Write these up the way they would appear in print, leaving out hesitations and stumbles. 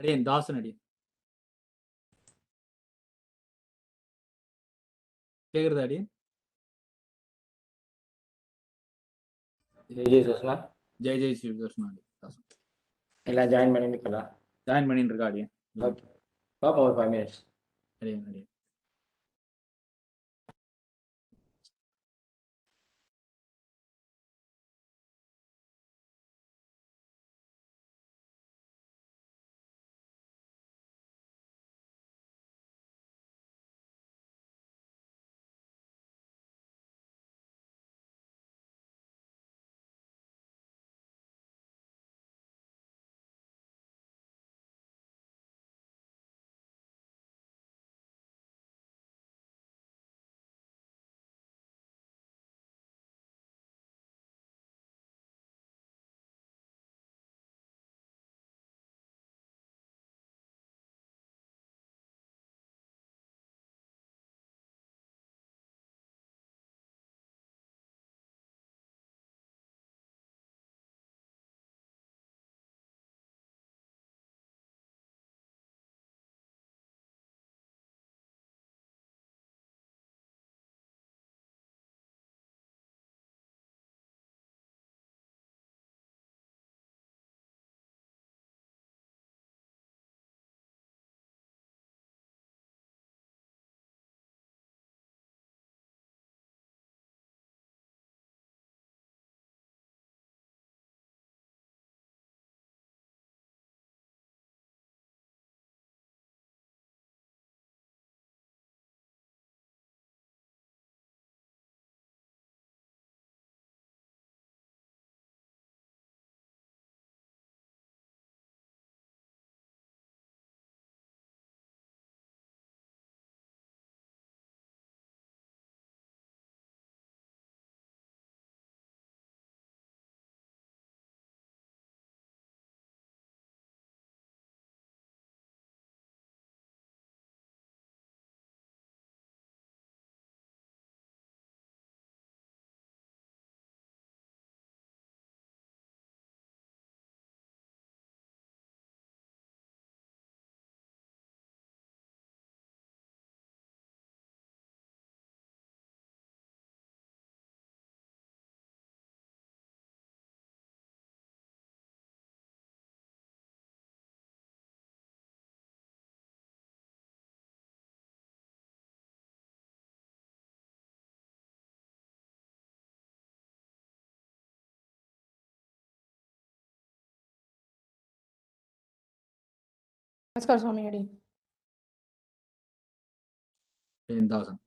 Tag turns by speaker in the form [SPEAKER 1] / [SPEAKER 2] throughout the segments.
[SPEAKER 1] அடியேன் தாசன் அடியேன். கேக்குறதா அடியேன்?
[SPEAKER 2] ஜெய் ஜெய் சுஷ்மா
[SPEAKER 1] ஜெய் ஜெய் ஸ்ரீ கிருஷ்ணா அடியேன் தாசன்.
[SPEAKER 2] எல்லாம் ஜாயின் பண்ணிக்கலாம்.
[SPEAKER 1] ஜாயின் பண்ணிட்டு இருக்கா அடியேன்.
[SPEAKER 2] ஓகே பார்ப்போம் ஒரு 5 மினிட்ஸ்.
[SPEAKER 1] அடியேன் அடியேன்.
[SPEAKER 3] नमस्कार स्वामी अडी.
[SPEAKER 1] அடியேன் தாசன்.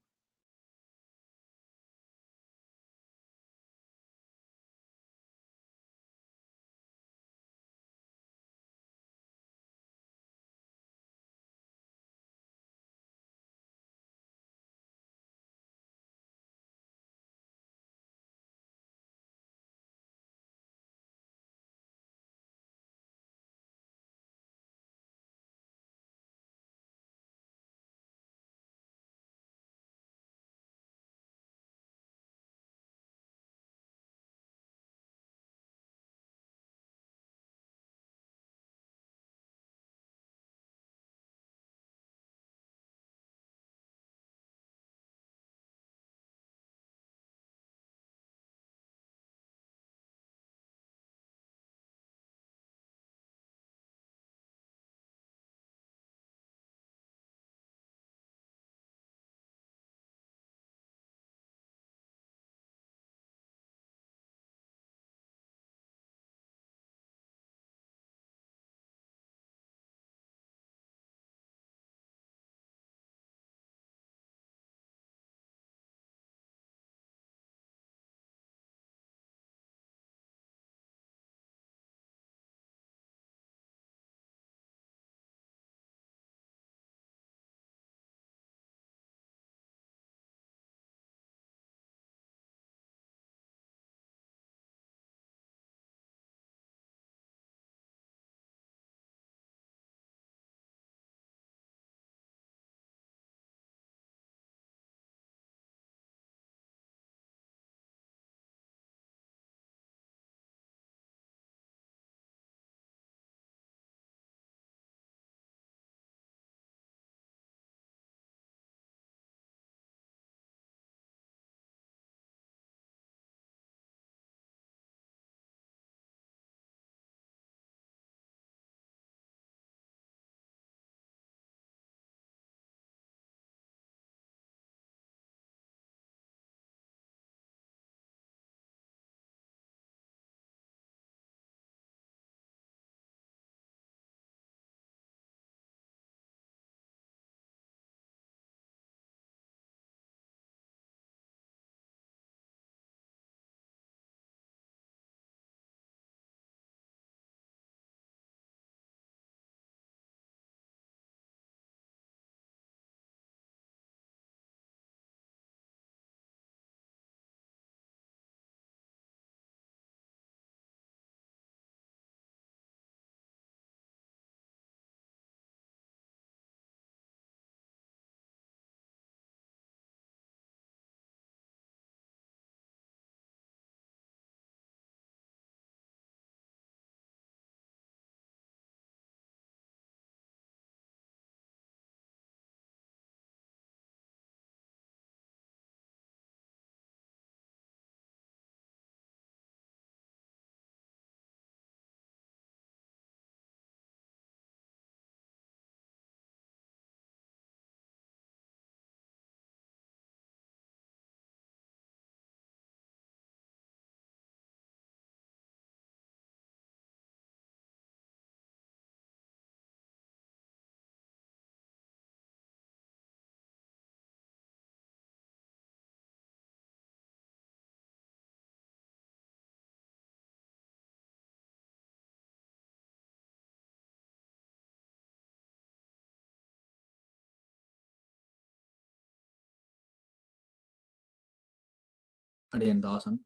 [SPEAKER 1] அடியன் தாசன்.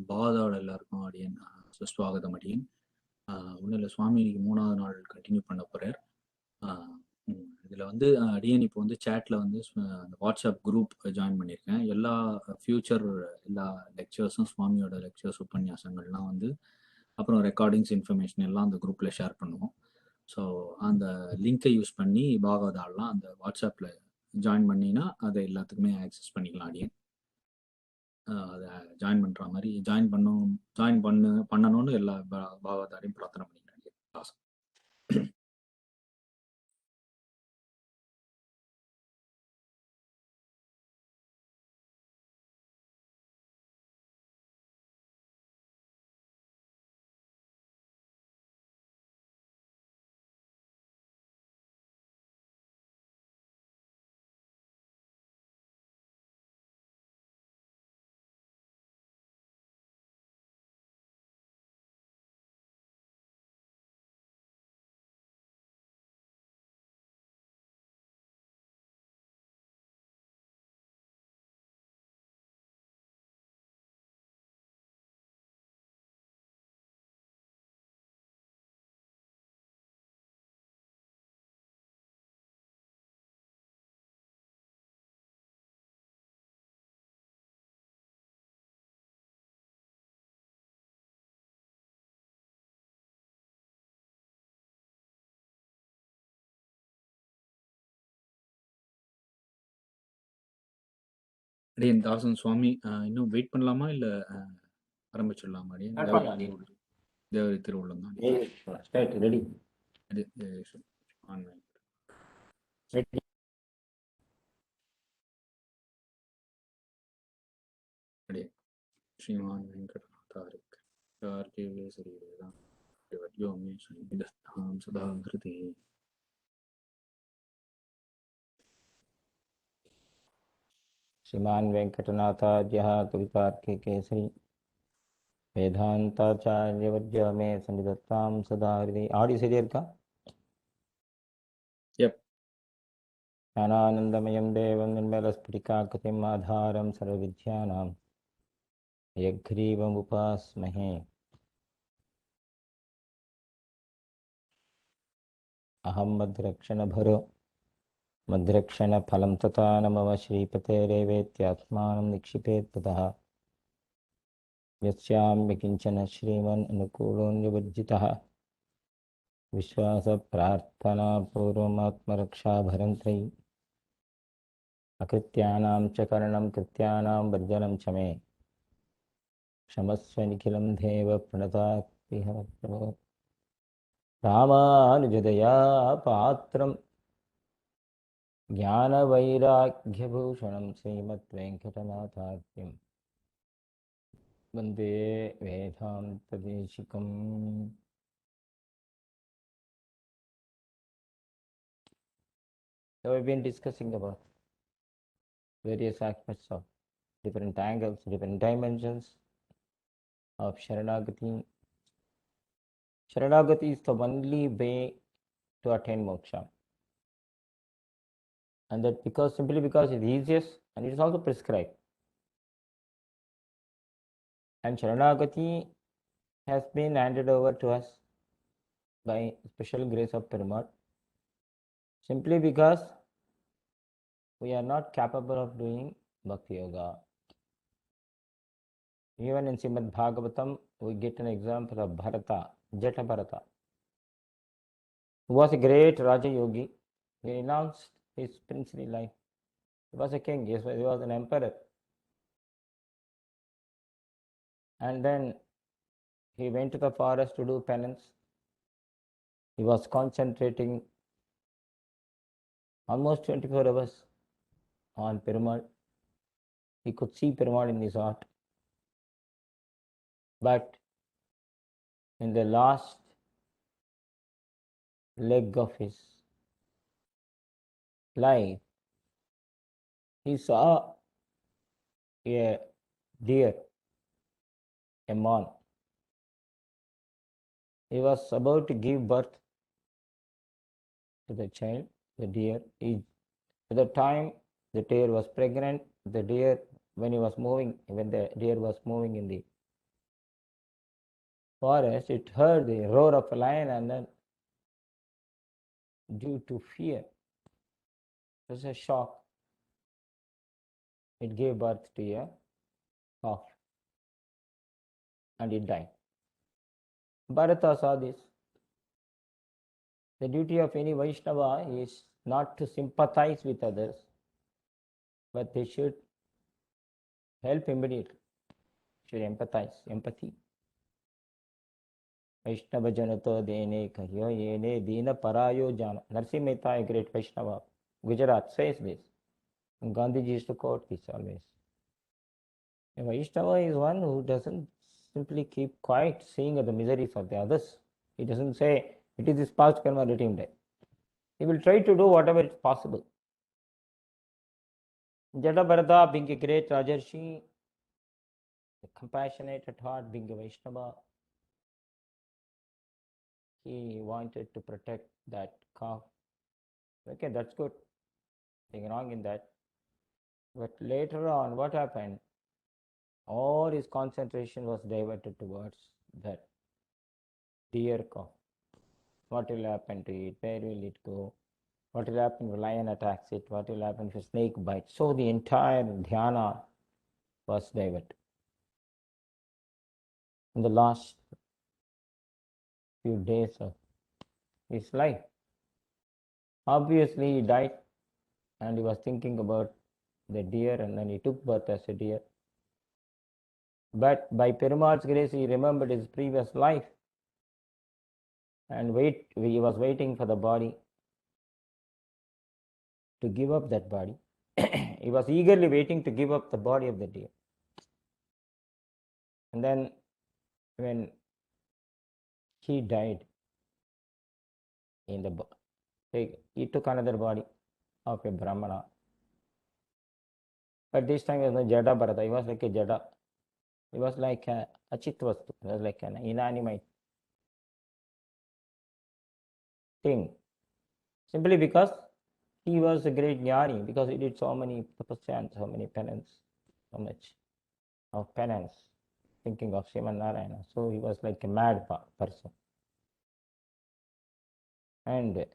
[SPEAKER 1] பாதாள எல்லாருக்கும் அடியன் சுஸ்வாகதம் அடியன். ஒன்றும் இல்லை, சுவாமி இன்னைக்கு 3வது நாள் கண்டினியூ பண்ண போகிறார். இதில் வந்து அடியன் இப்போ வந்து சேட்டில் வந்து அந்த வாட்ஸ்அப் குரூப் ஜாயின் பண்ணியிருக்கேன். எல்லா ஃப்யூச்சர் எல்லா லெக்சர்ஸும், சுவாமியோட லெக்சர்ஸ், உபன்யாசங்கள்லாம் வந்து, அப்புறம் ரெக்கார்டிங்ஸ், இன்ஃபர்மேஷன் எல்லாம் அந்த குரூப்பில் ஷேர் பண்ணுவோம். ஸோ அந்த லிங்கை யூஸ் பண்ணி பாகவதாலாம் அந்த வாட்ஸ்அப்பில் ஜாயின் பண்ணினா அதை எல்லாத்துக்குமே ஆக்சஸ் பண்ணிக்கலாம் அடியன். அதை ஜாயின் பண்ணுற மாதிரி ஜாயின் பண்ணணும்னு எல்லா பாகவதாரையும் பிரார்த்தனை பண்ணிக்கிறேன் அடியன். தாசன். அடியன் தாசன் சுவாமி, இன்னும் வெயிட் பண்ணலாமா இல்லை ஆரம்பிச்சிடலாமா அடியன்?
[SPEAKER 2] Start பண்ணலாம் அடியன்.
[SPEAKER 1] தேவரி திருவுள்ளம் தான்
[SPEAKER 2] Hey, start, ready.
[SPEAKER 1] Online.
[SPEAKER 2] Ready.
[SPEAKER 1] அடியன் ஸ்ரீமான் வெங்கடநாதாரிக் கார்கே சரீரேதான் யோமே சன்னிதஸ்தாம் சதா கிருதி.
[SPEAKER 2] श्रीमान वेंकटनाथार्यः कवितार्के केसरी वेदांताचार्यवर्य में सन्निधत्तां सदा हृदि. ஆடியோ சரியா இருக்கா?
[SPEAKER 1] எப்
[SPEAKER 2] ज्ञानानन्दमयं देवं निर्मलस्फटिकाकृतिम् आधारं सर्वविद्यानां यग्रीवमुपास्महे. अहं मद्रक्षणभरो मद्रक्षणफलं तथा न मम श्रीपतेरेवेत्यात्मानं निक्षिपेत् ततः यस्याम्य किञ्चन श्रीमन् अनुकूलोऽन्यवर्जितः विश्वासप्रार्थनापूर्वमात्मरक्षाभरन्त्रै अकृत्यानां च करणं कृत्यानां वर्जनं च मे क्षमस्व निखिलं देव प्रणतात्पिहरप्रभो. रामानुजदया पात्रं ज्ञानवैराग्यभूषणं श्रीमद्वेङ्कटनाथार्यं वन्दे वेदान्तदेशिकम्. So we've been discussing about various aspects of different angles, different dimensions of Sharanagati. Sharanagati is the only way to attain moksha. And that simply because it's easiest and it is also prescribed. And Sharanagati has been handed over to us by special grace of Perumal, simply because we are not capable of doing Bhakti Yoga. Even in Srimad Bhagavatam, we get an example of Bharata, Jeta Bharata, who was a great Raja Yogi. He renounced his princely life. He was a king, he was an emperor. And then he went to the forest to do penance. He was concentrating almost 24 hours on Perumal. He could see Perumal in his heart. But in the last leg of his life, he saw a deer, a man. He was about to give birth to the child, the deer. At the time the deer was pregnant, the deer when he was moving, when the deer was moving in the forest, it heard the roar of a lion, and then due to fear, it was a shock, it gave birth to a calf and it died. Bharata saw this. The duty of any Vaishnava is not to sympathize with others, but they should help immediately, should empathize, empathy. Vaishnava Janato Dene Kahyo Yene Dina Parayo Jana. Narsi Mehta, a great Vaishnava, Gujarat, says this. And Gandhiji used to quote this always. A Vaishnava is one who doesn't simply keep quiet seeing the miseries of the others. He doesn't say, it is his past karma, let him die. He will try to do whatever is possible. Jadabharata, being a great Rajarshi, compassionate at heart, being a Vaishnava, he wanted to protect that calf. Okay, that's good. Nothing wrong in that. But later on, what happened? All his concentration was diverted towards that deer calf. What will happen to it? Where will it go? What will happen if a lion attacks it? What will happen if a snake bites? So the entire dhyana was diverted. In the last few days of his life, obviously he died and he was thinking about the deer, and then he took birth as a deer. But by Perumal's grace, he remembered his previous life and he was waiting for the body to give up that body. He was eagerly waiting to give up the body of the deer. And then when he died, he took another body of a Brahmana. But this time he was not Jada Bharata, he was like a Jada. He was like a Achitvastu, he was like an inanimate thing. Simply because he was a great jnani, because he did so many tapasya, so many penance, so much of penance, thinking of Sriman Narayana. So he was like a mad person. And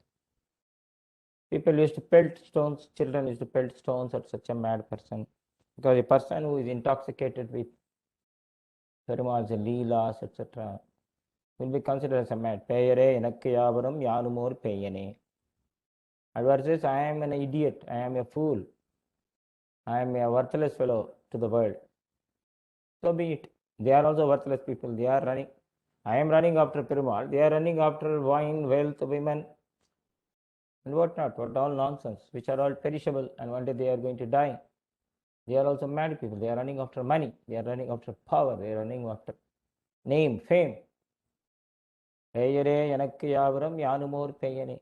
[SPEAKER 2] people used to pelt stones, children used to pelt stones at such a mad person. Because a person who is intoxicated with Perumal's leelas, etc., will be considered as a mad. Peyare enakku yavaram yanumor peyane. Adverse says, I am an idiot, I am a fool, I am a worthless fellow to the world. So be it. They are also worthless people. They are running. I am running after Perumal. They are running after wine, wealth, women, and what not. What all nonsense, which are all perishable, and one day they are going to die. They are also mad people. They are running after money. They are running after power. They are running after name, fame. Peyare enakku yavaram yanumor peyane.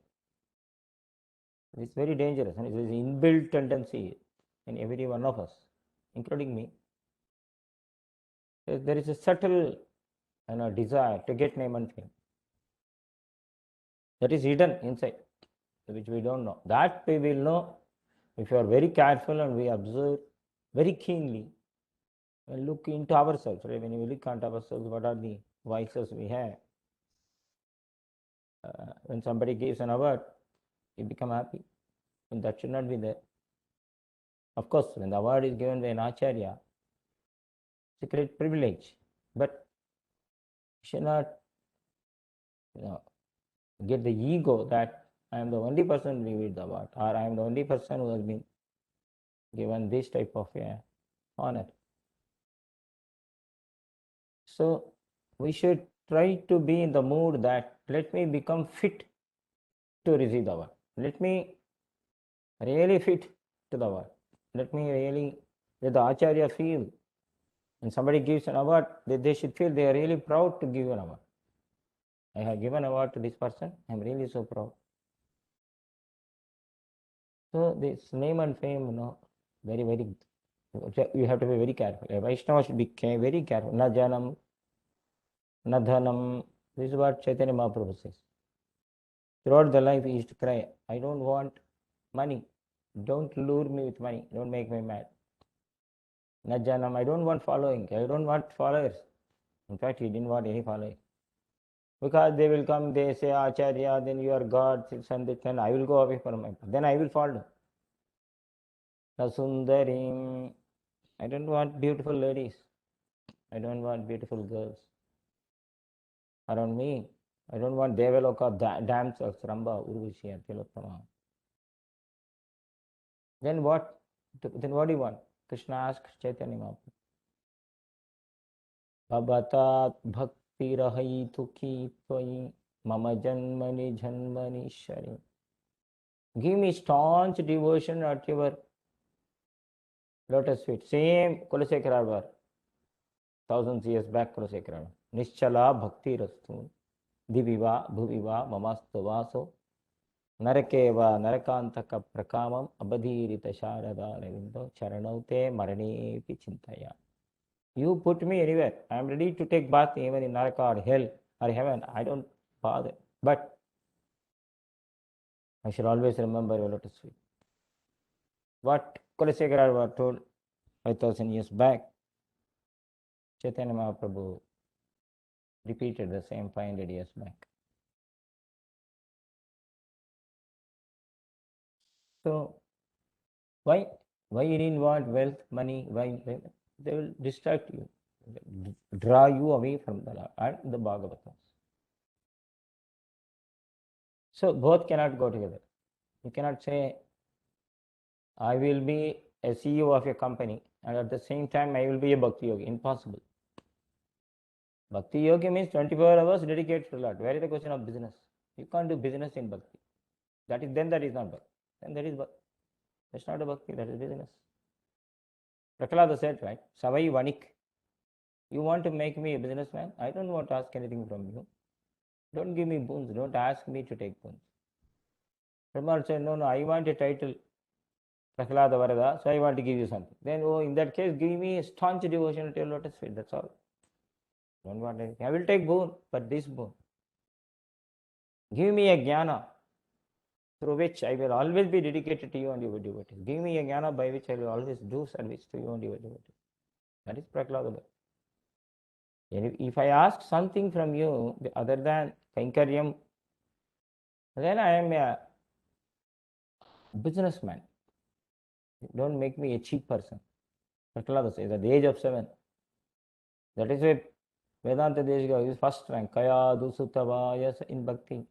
[SPEAKER 2] It's very dangerous, and it is an inbuilt tendency in every one of us, including me. There is a subtle desire to get name and fame that is hidden inside, which we don't know. That we will know if you are very careful and we observe very keenly and look into ourselves. Right? When we look at ourselves, what are the vices we have? When somebody gives an award, you become happy. And that should not be there. Of course, when the award is given by an acharya, it's a great privilege. But you should not get the ego that I am the only person who with the award, or I am the only person who has been given this type of honor. So we should try to be in the mood that let me become fit to receive the award. Let me really fit to the award. Let me really let the acharya feel. When somebody gives an award, they should feel they are really proud to give an award. I have given award to this person. I am really so proud. So this name and fame, very, very, you have to be very careful. A Vaishnava should be very careful. Na janam, na dhanam. This is what Chaitanya Mahaprabhu says. Throughout the life, he used to cry, I don't want money. Don't lure me with money. Don't make me mad. Najanam, I don't want following. I don't want followers. In fact, he didn't want any following. Because they will come, they say, Acharya, then you are God, and then I will go away from my Then I will follow. Nasundarim. I don't want beautiful ladies. I don't want beautiful girls around me. I don't want Devaloka damsels, Ramba, Urvashi, and Tilottama. Then what? Then what do you want? Krishna asked Chaitanya Mahaprabhu. Bhavatat bhakti rahituki tvai mama janmani janmani shari. Give me staunch devotion at your lotus feet. Same Kulasekhara, thousands years back Kulasekhara. Nischala bhakti rastu. Diviva bhuviva mamastu vaso. Narakeva narakantaka prakamam abadhirita sharada ravindo charanaute marane pichintaya. You put me anywhere. I am ready to take bath even in Naraka or hell or heaven. I don't bother. But I shall always remember your lotus feet. What Kulasekhara told 5,000 years back, Chaitanya Mahaprabhu repeated the same 500 years back. So, why you didn't want wealth, money? Why? They will distract you, draw you away from the Lord and the Bhagavatas. So, both cannot go together. You cannot say, I will be a CEO of a company and at the same time I will be a Bhakti Yogi. Impossible. Bhakti Yogi means 24 hours dedicated to the Lord. Where is the question of business? You can't do business in Bhakti. That is not Bhakti. Then that is Bhakti. That's not a Bhakti, that is business. Prahlada said, right? Savai Vanik. You want to make me a businessman? I don't want to ask anything from you. Don't give me boons. Don't ask me to take boons. Perumal said, no, I want a title. Prahlada Varada, so I want to give you something. Then, in that case, give me a staunch devotion to your lotus feet. That's all. Don't want anything. I will take boon, but this boon. Give me a jnana through which I will always be dedicated to you and your devotees. Give me a jnana by which I will always do service to you and your devotees. That is Prahlada. If I ask something from you other than Kainkaryam, then I am a businessman. Don't make me a cheap person. Prahlada says at the age of 7. That is why Vedanta Deshika is first rank. Kaya dusutavaya in bhakti.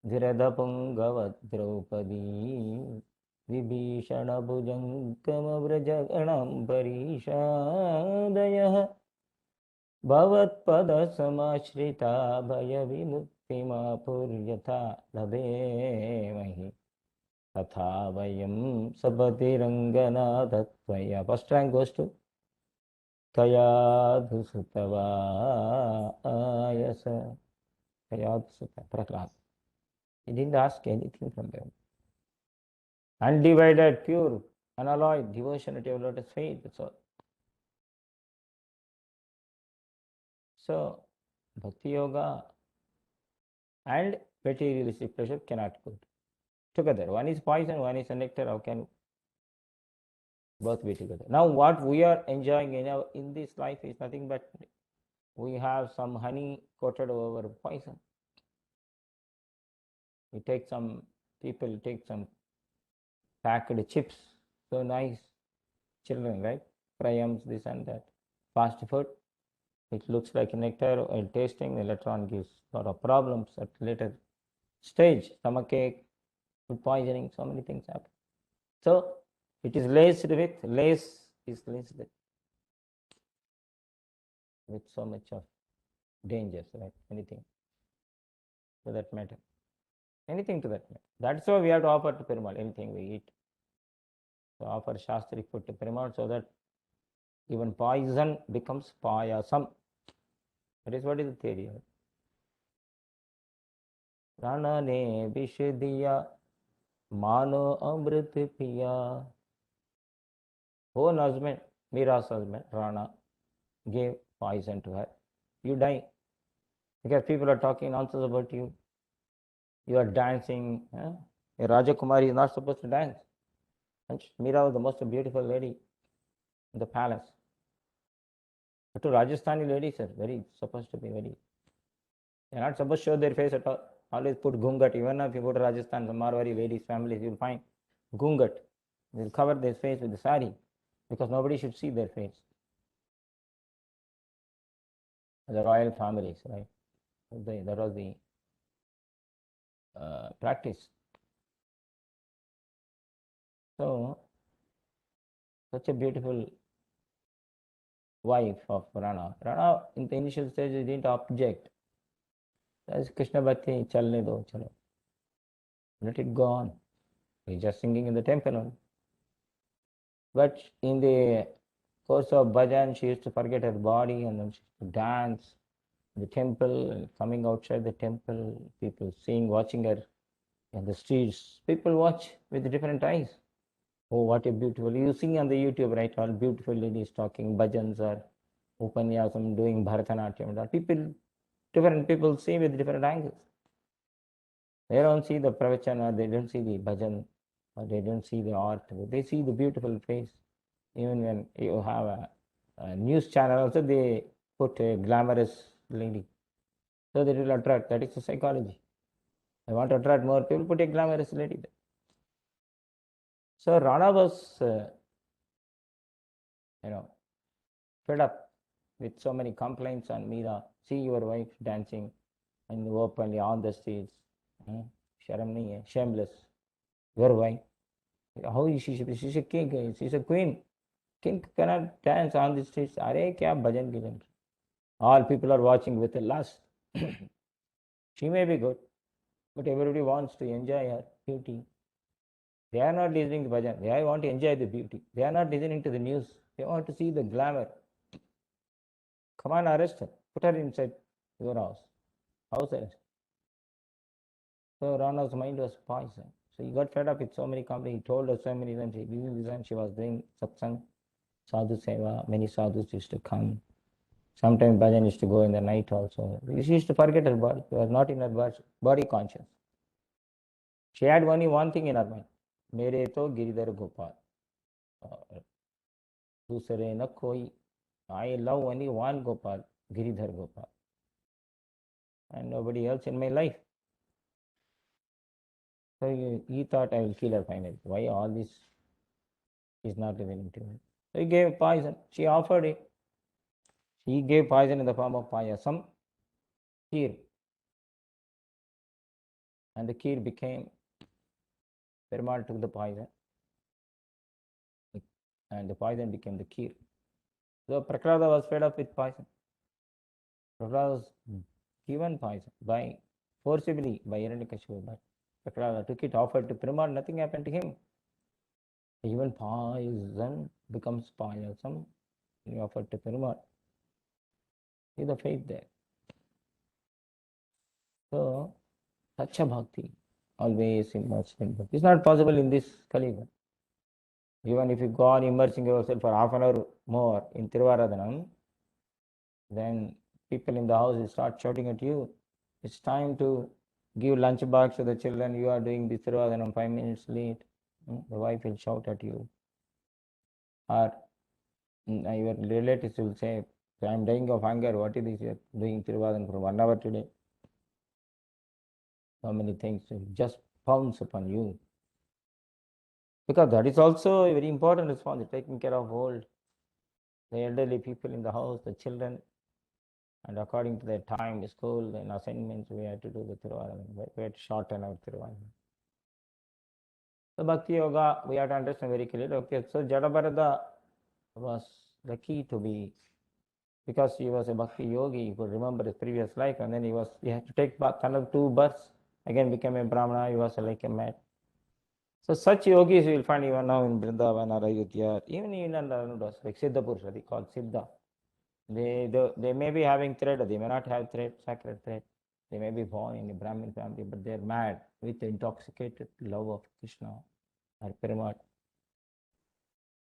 [SPEAKER 2] Dhiradapungavad Draupadi Vibhishana Bhujankama Vrajaganam Parishadayah Bhavat Pada Samashrita Bhaya Vimuktima Puryatha Labemahi Tatha Vayam Sabati Rangana Tattvaya. First rank goes to Kaya Dusutava Ayasa. Kaya Dusutava Prahlad. He didn't ask anything from them. Undivided, pure, unalloyed devotion at your lotus feet. That's all. So, Bhakti Yoga and materialistic pleasure cannot go together. One is poison, one is a nectar. How can both be together? Now, what we are enjoying in this life is nothing but we have some honey coated over poison. People take some packed chips, so nice, children, right? Priams, this and that. Fast food, it looks like nectar while tasting, later on gives a lot of problems at later stage. Stomachache, food poisoning, so many things happen. So, it is laced with so much of dangers, right? Anything to that matter. Anything to that matter. That's why we have to offer to Perumal, anything we eat. So offer Shastric food to Perumal so that even poison becomes payasam. That is what is the theory. Ranane Vishdiya Mano Amrit Piya. Own husband, Mira's husband, Rana, gave poison to her. You die. Because people are talking nonsense about you. You are dancing. A Rajakumari is not supposed to dance. And Meera was the most beautiful lady. in the palace. But to Rajasthani ladies are very supposed to be very. They're not supposed to show their face at all. Always put gungat. Even if you go to Rajasthan, some Marwari ladies' families, you'll find gungat. They'll cover their face with the sari because nobody should see their face. The royal families, right? That was the practice. So, such a beautiful wife of Rana. Rana, in the initial stages, didn't object. As Krishna Bhakti, chalne do, chalo. Let it go on. He's just singing in the temple only. But in the course of bhajan, she used to forget her body and then she used to dance in the temple and coming outside the temple, people seeing, watching her in the streets. People watch with different eyes. Oh, what a beautiful. You see on the YouTube, right? All beautiful ladies talking bhajans or upanyasam, doing Bharatanatyam. Different people see with different angles. They don't see the pravachana, they don't see the bhajan, or they don't see the art. They see the beautiful face. Even when you have a news channel, also they put a glamorous lady. So that it will attract. That is the psychology. I want to attract more people, put a glamorous lady there. So Rana was, fed up with so many complaints on Meera. See your wife dancing and openly on the streets. Sharam nahi hai, shameless. Your wife. How is she? She's a king. She's a queen. King cannot dance on the streets. Are kya bhajan kiran? All people are watching with a lust. She may be good, but everybody wants to enjoy her beauty. They are not listening to bhajan. They want to enjoy the beauty. They are not listening to the news. They want to see the glamour. Come on, arrest her. Put her inside your house. House arrest. So Rana's mind was poisoned. So he got fed up with so many companies. He told her so many times. She was doing satsang, sadhu seva. Many sadhus used to come. Sometimes bhajan used to go in the night also. She used to forget her body. She was not in her body conscious. She had only one thing in her mind. Mere to Giridhar Gopal. Dusre na koi. I love only one Gopal, Giridhar Gopal. And nobody else in my life. So he thought I will kill her finally. Why all this is not listening to me? So he gave poison. She offered it. He gave poison in the form of payasam, kheer. And the kheer became, Perumal took the poison. And the poison became the kheer. So Prahlada was fed up with poison. Prahlada was given poison forcibly by Hiranyakashipu. But Prahlada took it, offered to Perumal, nothing happened to him. Even poison becomes payasam. He offered to Perumal. See the faith there. So, such a bhakti, always immersed in bhakti. It's not possible in this Kali Yuga. Even if you go on immersing yourself for half an hour more in Tiruvaradhanam, then people in the house will start shouting at you. It's time to give lunch box to the children. You are doing this Tiruvaradhanam 5 minutes late. The wife will shout at you. Or your relatives will say, I am dying of hunger. What is this you are doing Tiruvaradhanam for 1 hour today? So many things will just pounce upon you. Because that is also a very important responsibility, taking care of the elderly people in the house, the children, and according to their time, the school, and assignments, we had to do the Tiruvaradhanam. We had to shorten our Tiruvaradhanam. So Bhakti Yoga, we have to understand very clearly. Okay, so Jadabharata was lucky to be, because he was a Bhakti yogi, he could remember his previous life, and then he had to take back another 2 births, again became a Brahmana, he was like a man. So such yogis you will find even now in Vrindavan or Ayodhya, even in Anudas, like Siddha Purusha, they call Siddha. They may be having thread, they may not have thread, sacred thread. They may be born in a Brahmin family, but they are mad with the intoxicated love of Krishna or Perumal.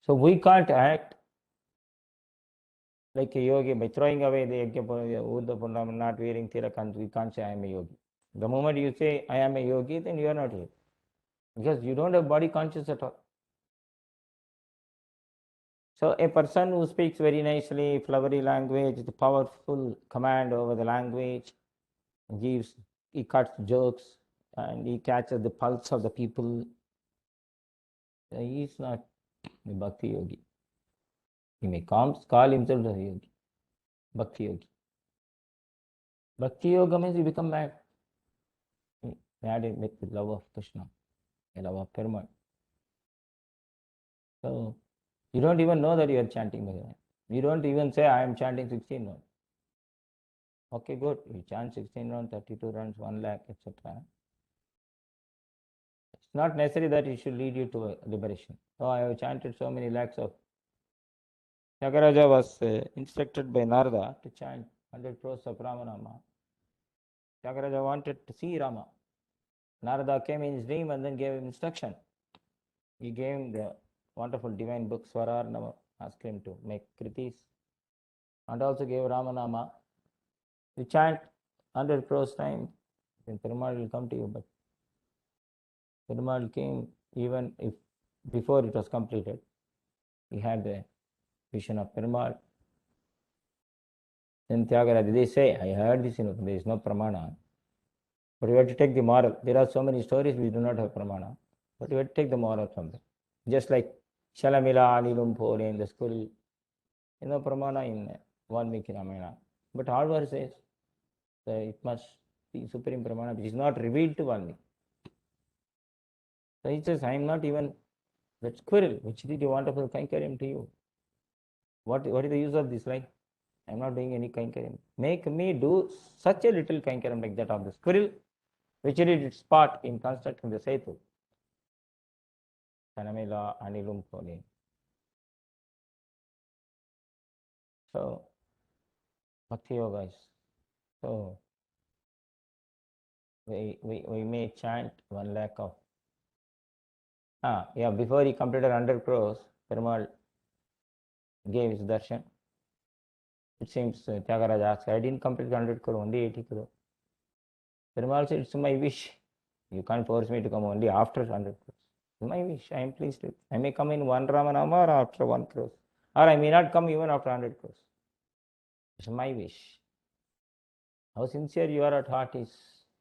[SPEAKER 2] So we can't act like a yogi by throwing away the Urdhva Purnam, not wearing Tirakant. We can't say I am a yogi. The moment you say I am a yogi, then you are not a yogi. Because you don't have body conscious at all. So a person who speaks very nicely, flowery language, the powerful command over the language, he cuts jokes and he catches the pulse of the people. He is not a bhakti yogi. He may call himself a yogi, bhakti yogi. Bhakti yoga means you become mad. Mad with love of Krishna, a love of Perumal. So you don't even know that you are chanting Bhagavan. You don't even say, I am chanting 16 rounds. Okay, good. You chant 16 rounds, 32 rounds, 1 lakh, etc. It's not necessary that it should lead you to a liberation. Oh, I have chanted so many lakhs of. Tyagaraja was instructed by Narada to chant 100 crores of Ramanama. Tyagaraja wanted to see Rama. Narada came in his dream and then gave him instruction. He gave him the wonderful divine book Swararnava, asked him to make kritis, and also gave Ramanama. You chant 100 crores time, then Perumal will come to you. But Perumal came even if before it was completed. He had the vision of Perumal. Then Tyagaraja, they say, I heard this, there is no pramana. But we have to take the moral. There are so many stories we do not have pramana. But we have to take the moral from them. Just like Shalamila, Anilum, Pore in the school, pramana in Valmiki Ramayana. But Alvar says it must be supreme pramana which is not revealed to Valmiki. So he says, I am not even that squirrel which did a wonderful kainkaryam to you. What is the use of this life? I am not doing any kainkaryam. Make me do such a little kainkaryam like that of the squirrel which did its part in constructing the Setu. Sanamila Anilum Pole. So, Bhakti Yoga is. So, we may chant 1 lakh of. Before he completed 100 crores, Perumal gave his darshan. It seems Tyagaraja asked, I didn't complete 100 crore, only 80 crore. Perumal said, it's my wish. You can't force me to come only after 100 crores. It's my wish. I am pleased with it. I may come in 1 Ramanama or after 1 crore. Or I may not come even after 100 crores. It's my wish. How sincere you are at heart is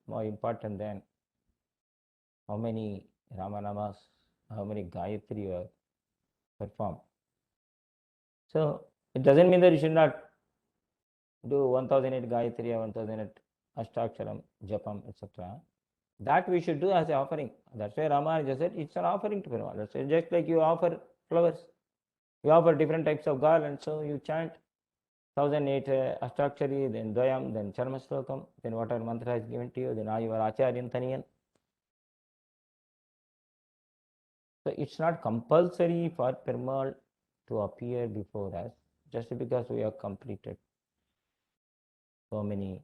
[SPEAKER 2] more important than how many Ramanamas, how many Gayatri you have performed. So it doesn't mean that you should not do 1008 Gayatri or 1008 Ashtaksharam, Japam, etc. That we should do as an offering. That's why Ramanuja said it's an offering to Perumal. That's just like you offer flowers. You offer different types of garlands. So you chant 1008 Ashtakshari, then Dvayam, then Charmaslokam, then whatever mantra is given to you, then you are Acharyan Taniyan. So it's not compulsory for Perumal to appear before us just because we have completed so many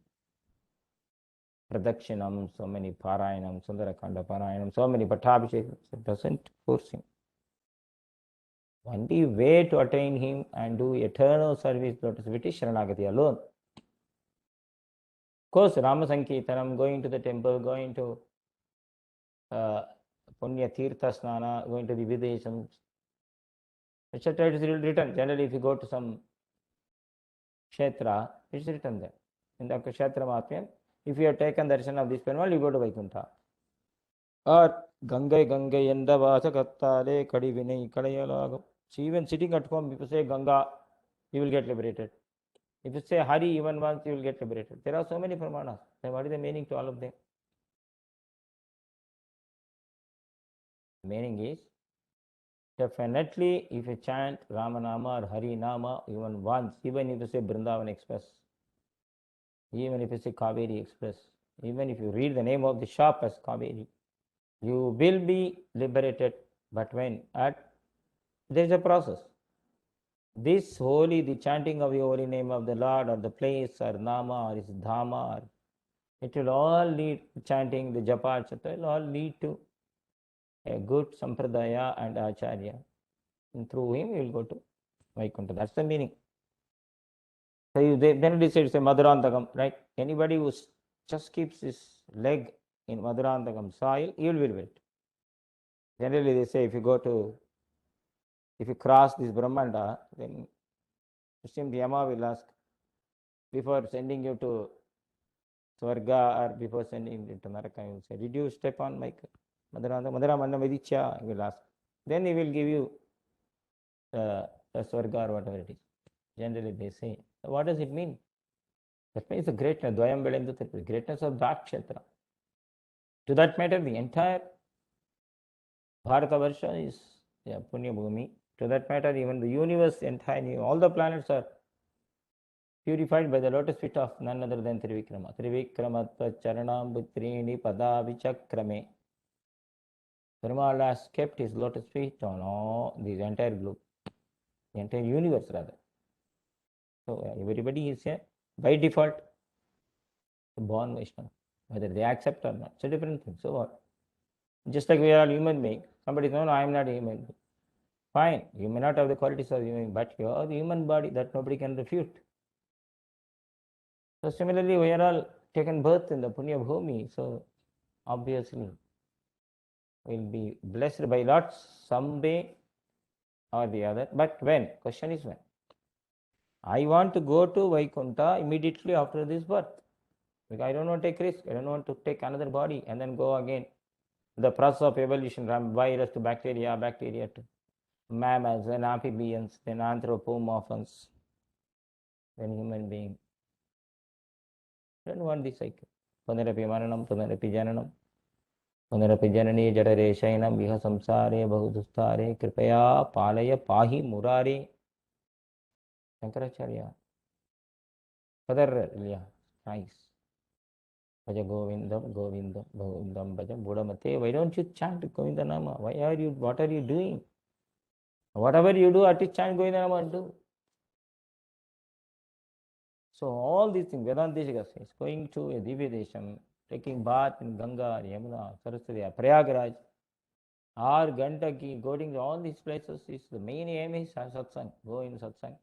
[SPEAKER 2] Pradakshinam, so many Parayanam, Sundarakanda Parayanam, so many Pattabhishekam. It doesn't force him. Only way to attain him and do eternal service, Lotus Viti Sharanagati alone. Of course, Rama Sankirtanam, going to the temple, going to Punya Tirtha Snana, going to the Videshams, etc. It is written. Generally, if you go to some Kshetra, it is written there. In the Kshetra Mahatmyam, if you have taken the darshan of this Perumal, you go to Vaikuntha. Or Gangai Gangai Yenda Vasa Kattale Kadi Vinay Kadayalagam. So even sitting at home, if you say Ganga, you will get liberated. If you say Hari even once, you will get liberated. There are so many pramanas. Then what is the meaning to all of them? The meaning is, definitely if you chant Ramanama or Hari Nama even once, even if you say Brindavan Express, even if you say Kaveri Express, even if you read the name of the shop as Kaveri, you will be liberated. But when there is a process. This holy, the chanting of the holy name of the Lord or the place or Nama or his Dhama, or it will all lead, chanting the Japa, etc., will all lead to a good Sampradaya and Acharya. And through him, you will go to Vaikuntha. That's the meaning. So then it says Madhurantagam, right? Anybody who just keeps his leg in Madhurantagam soil, he will be wet. Generally, they say if you go to if you cross this Brahmanda, then Muslim Yama will ask, before sending you to Swarga or before sending you to Naraka, he will say, did you step on my Madara Manna Medicha? He will ask. Then he will give you the Swarga or whatever it is. Generally they say. So what does it mean? That means the greatness, Dvayam Belendu, the greatness of that Kshetra. To that matter, the entire Bharata Varsha is Punya Bhumi. To that matter, even the universe, entire, all the planets are purified by the lotus feet of none other than Trivikrama. Trivikramatva Charanambutrini Padavichakrame. Perumal has kept his lotus feet on all this entire globe, the entire universe rather. So everybody is here by default born Vaishnava, whether they accept or not. It's a different thing. So what? Just like we are all human beings. Somebody says, no, I am not a human being. Fine, you may not have the qualities of human being, but you have the human body that nobody can refute. So similarly, we are all taken birth in the Punya Bhumi. So obviously, we'll be blessed by lots some way or the other. But when? Question is when. I want to go to Vaikuntha immediately after this birth. Because I don't want to take risk. I don't want to take another body and then go again. The process of evolution from virus to bacteria, bacteria to mammals, then amphibians, then anthropomorphans, then human being. I don't want this cycle. Punarapi maranam, punarapi jananam, punarapi janani jadare shainam, viha samsare, bahudustare, kripaya, palaya, pahi, murare. Shankaracharya. Father, yeah, nice. Bhaja Govindam, Govindam, Govindam, Bhaja Budamate. Why don't you chant Govinda Nama? What are you doing? Whatever you do, at least chant Govinda Nama and do. So all these things, Vedantishika says, going to a Divya Desham, taking bath in Ganga, Yamuna, Saraswati, Prayagraj, or Gandaki, going to all these places, is the main aim is satsang. Go in satsang.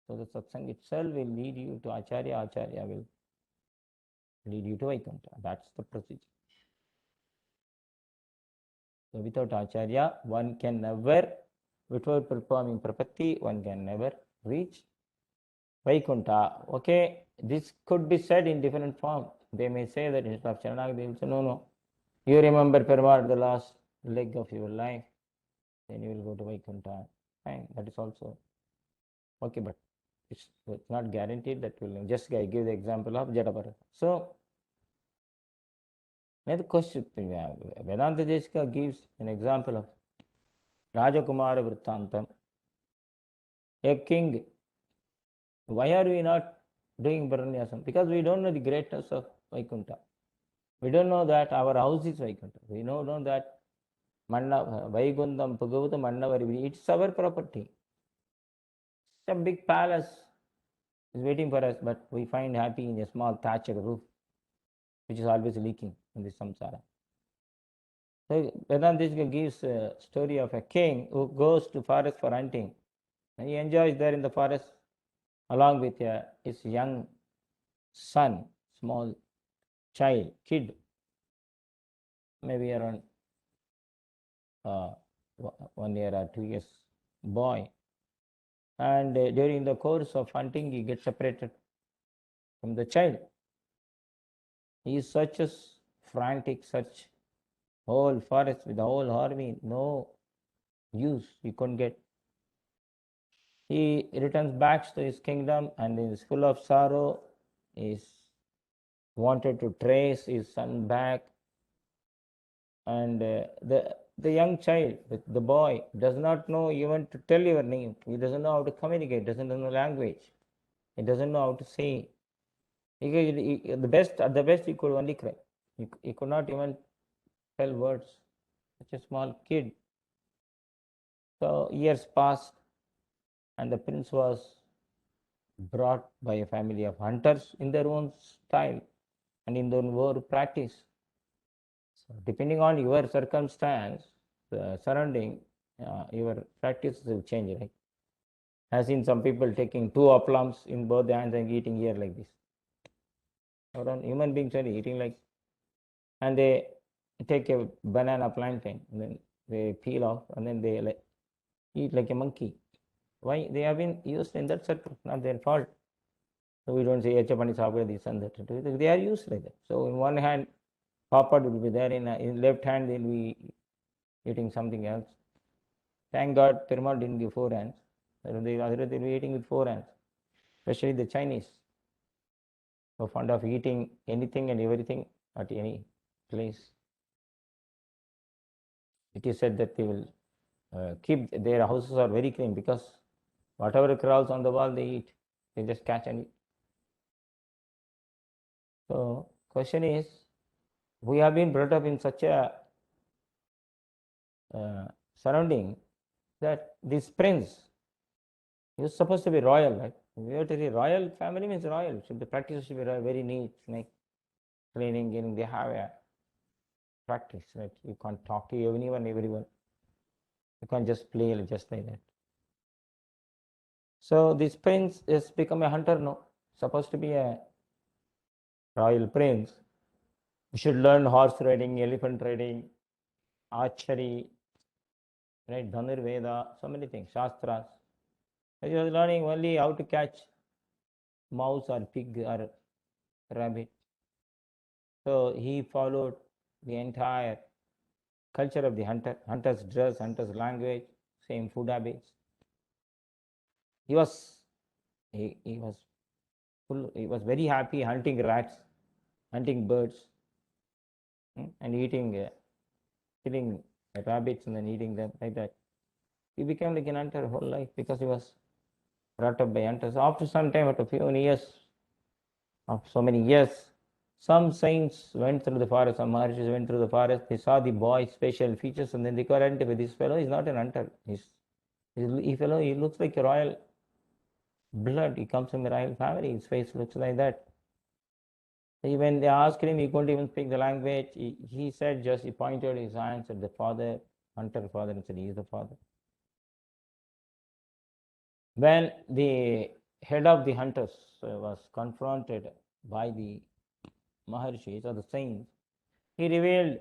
[SPEAKER 2] So the satsang itself will lead you to Acharya, Acharya will lead you to Vaikuntha. That's the procedure. So without Acharya, one can never, without performing Prapatti, one can never reach Vaikuntha. Okay, this could be said in different form. They may say that instead of Charanagati, they will say, no. You remember Perumal the last leg of your life, then you will go to Vaikuntha. Fine, that is also okay, but it's not guaranteed that will. Just I give the example of Jadabharata. So, another question, Vedanta Deshika gives an example of Rajakumara Vrittantam. A king. Why are we not doing Paranyasam? Because we don't know the greatness of Vaikuntha. We don't know that our house is Vaikuntha. We don't know that Vaikuntham Pugavata Mannavari. It's our property. It's a big palace is waiting for us, but we find happy in a small thatched roof, which is always leaking in this samsara. So Vedanta gives a story of a king who goes to forest for hunting, and he enjoys there in the forest along with his young son, small child, kid, maybe around 1 year or 2 years boy. And during the course of hunting, he gets separated from the child. He is such a frantic, such whole forest with the whole army, no use he couldn't get. He returns back to his kingdom and is full of sorrow. He wanted to trace his son back, and the young child, the boy, does not know even to tell your name. He doesn't know how to communicate, doesn't know language. He doesn't know how to say. At the best, he could only cry. He could not even tell words. Such a small kid. So years passed, and the prince was brought by a family of hunters in their own style and in their own practice. So depending on your circumstance, the surrounding, your practice will change, right? I've seen some people taking 2 applums in both the hands and eating here like this. Or human beings are eating like, and they take a banana plantain and then they peel off and then they eat like a monkey. Why? They have been used in that circle, not their fault. So we don't say Echapani Sabra, this and that. They are used like that. So in one hand, Papa will be there, in left hand they'll be eating something else. Thank God Perumal didn't give 4 hands. They'll be eating with 4 hands. Especially the Chinese. So fond of eating anything and everything at any place. It is said that they will keep their houses are very clean because whatever crawls on the wall they eat. They just catch and eat. So question is, we have been brought up in such a surrounding that this prince is supposed to be royal, right? We have to say royal family means royal. So the practice should be very neat, like cleaning, getting. They have a practice, right? You can't talk to anyone, everyone. You can't just play just like that. So this prince has become a hunter now, supposed to be a royal prince. You should learn horse riding, elephant riding, archery, right? Dhanurveda, so many things, Shastras. He was learning only how to catch mouse or pig or rabbit. So he followed the entire culture of the hunter, hunter's dress, hunter's language, same food habits. He was very happy hunting rats, hunting birds, and eating, killing rabbits and then eating them like that. He became like an hunter whole life because he was brought up by hunters. After some time, after a few years, after so many years, some saints went through the forest, some Maharishis went through the forest, they saw the boy's special features and then they could identify this fellow is not an hunter. He looks like a royal blood. He comes from a royal family. His face looks like that. When they asked him, he couldn't even speak the language. He said, he pointed his hands at the father, hunter father, and said, he is the father. When the head of the hunters was confronted by the Maharishis or the saints, he revealed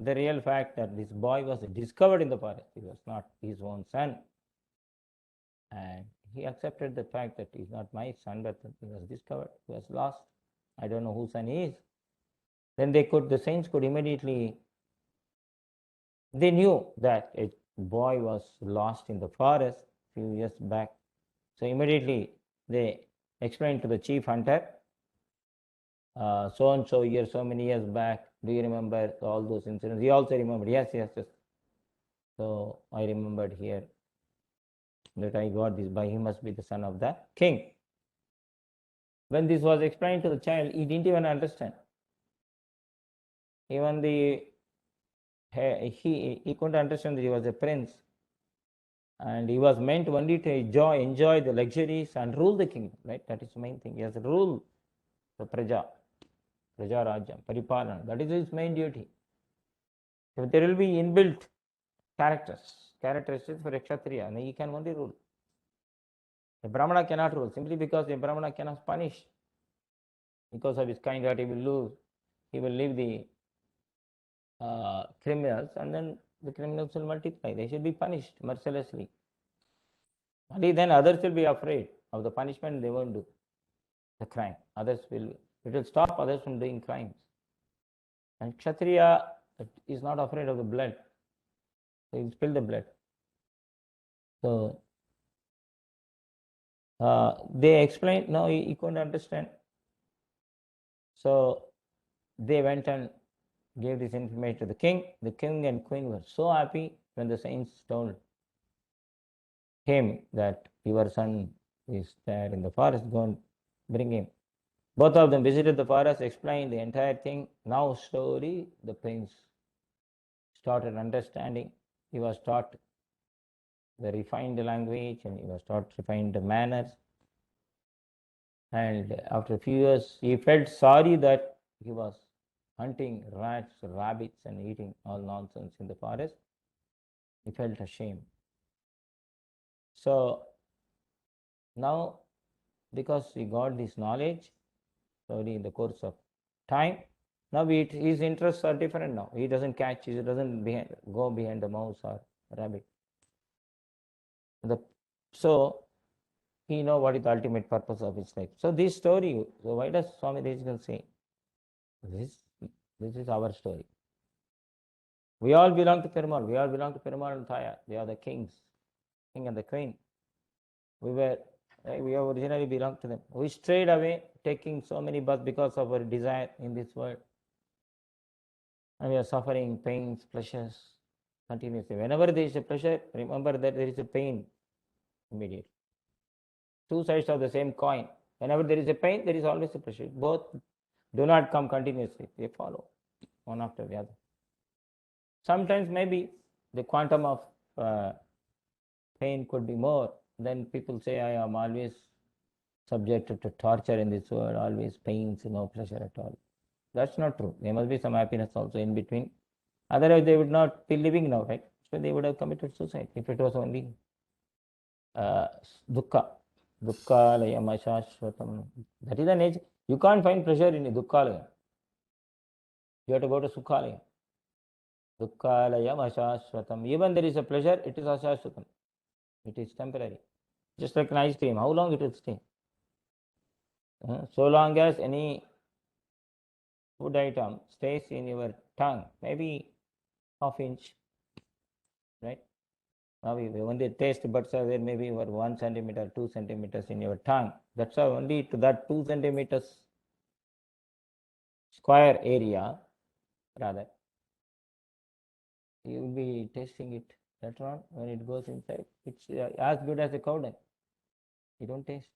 [SPEAKER 2] the real fact that this boy was discovered in the forest. He was not his own son. And he accepted the fact that he's not my son, but he was discovered, he was lost. I don't know whose son he is. Then the saints could immediately, they knew that a boy was lost in the forest a few years back. So immediately they explained to the chief hunter, so and so year, so many years back, do you remember all those incidents? He also remembered, yes. So I remembered here that I got this boy, he must be the son of the king. When this was explained to the child, he didn't even understand. Even he couldn't understand that he was a prince. And he was meant only to enjoy the luxuries and rule the kingdom, right? That is the main thing. He has to rule the Praja Rajyam, Paripalana. That is his main duty. So there will be inbuilt characteristics for a Kshatriya, and he can only rule. A Brahmana cannot rule simply because a Brahmana cannot punish. Because of his kind heart, he will leave the criminals, and then the criminals will multiply. They should be punished mercilessly. Only then others will be afraid of the punishment. They won't do the crime. It will stop others from doing crimes. And Kshatriya is not afraid of the blood. So he will spill the blood. So they explained, no, he couldn't understand. So they went and gave this information to the king. The king and queen were so happy when the saints told him that your son is there in the forest, go and bring him. Both of them visited the forest, explained the entire thing. Now slowly the prince started understanding. He was taught the refined language and he was taught refined manners. And after a few years, he felt sorry that he was hunting rats, rabbits, and eating all nonsense in the forest. He felt ashamed. So now, because he got this knowledge, slowly in the course of time, now his interests are different now. He doesn't go behind the mouse or rabbit. So he know what is the ultimate purpose of his life. So this story, so why does Swami Desikan say, this is our story. We all belong to Perumal. We all belong to Perumal and Thaya. They are the kings, king and the queen. We have originally belonged to them. We strayed away, taking so many births because of our desire in this world. And we are suffering pains, pleasures continuously. Whenever there is a pleasure, remember that there is a pain immediately. Two sides of the same coin. Whenever there is a pain, there is always a pleasure. Both do not come continuously. They follow one after the other. Sometimes maybe the quantum of pain could be more. Then people say, I am always subjected to torture in this world, always pains, no pleasure at all. That's not true. There must be some happiness also in between. Otherwise, they would not be living now, right? So they would have committed suicide if it was only dukkha. Dukkhalayam ashashvatam. That is the nature. You can't find pleasure in dukkhalayam. You have to go to sukhalayam. Dukkhalayam ashashvatam. Even there is a pleasure, it is ashashvatam. It is temporary. Just like an ice cream. How long it will stay? So long as any food item stays in your tongue, maybe half inch, right? Now, when the taste buds are there, maybe over 1 centimeter, 2 centimeters in your tongue. That's how only to that 2 centimeters square area, rather, you will be tasting it. Later on, when it goes inside, it's as good as a cow dung. You don't taste.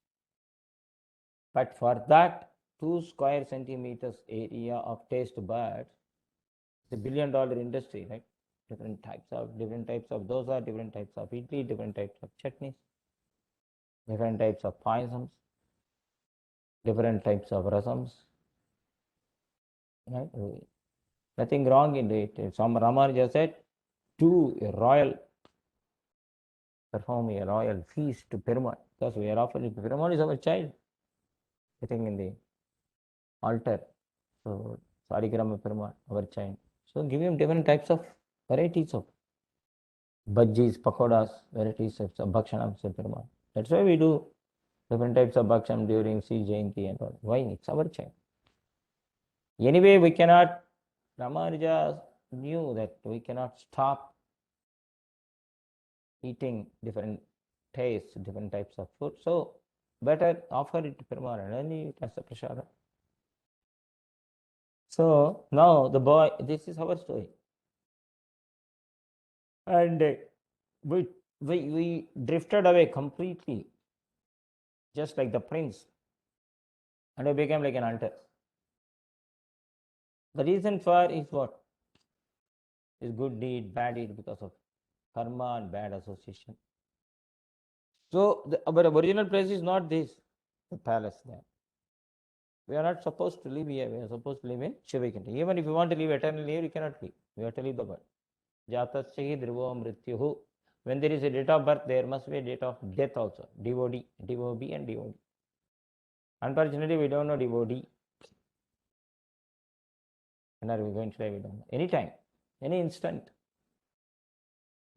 [SPEAKER 2] But for that 2 square centimeters area of taste buds, it's $1 billion industry, right? Different types of dosa, different types of idli, different types of chutneys, different types of payasams, different types of rasams, right? Nothing wrong in it. Some Ramanuja said, perform a royal feast to Perumal, because we are offering Perumal is our child, sitting in the altar. So Sarigrama Perumal, our child. So give him different types of varieties of bhajis, pakodas, varieties of bhakshanams of Perumal. That's why we do different types of bhaksham during Sri Jayanti and all. Why? It's our child. Anyway, we cannot, Ramanuja knew that we cannot stop eating different tastes, different types of food. So better offer it to Perumal and then eat as a prasada. So now the boy, this is our story. And we drifted away completely, just like the prince, and we became like an hunter. The reason for is what? Is good deed, bad deed, because of karma and bad association. So our original place is not this, the palace there. We are not supposed to live here. We are supposed to live in Shivaikanta. Even if you want to live eternally here, you cannot live. You have to leave the world. Jatasya dhruvo mrityuhu. When there is a date of birth, there must be a date of death also. DOD, DOB and DOD. Unfortunately, we don't know DOD. When are we going to die? We don't know. Anytime, any instant.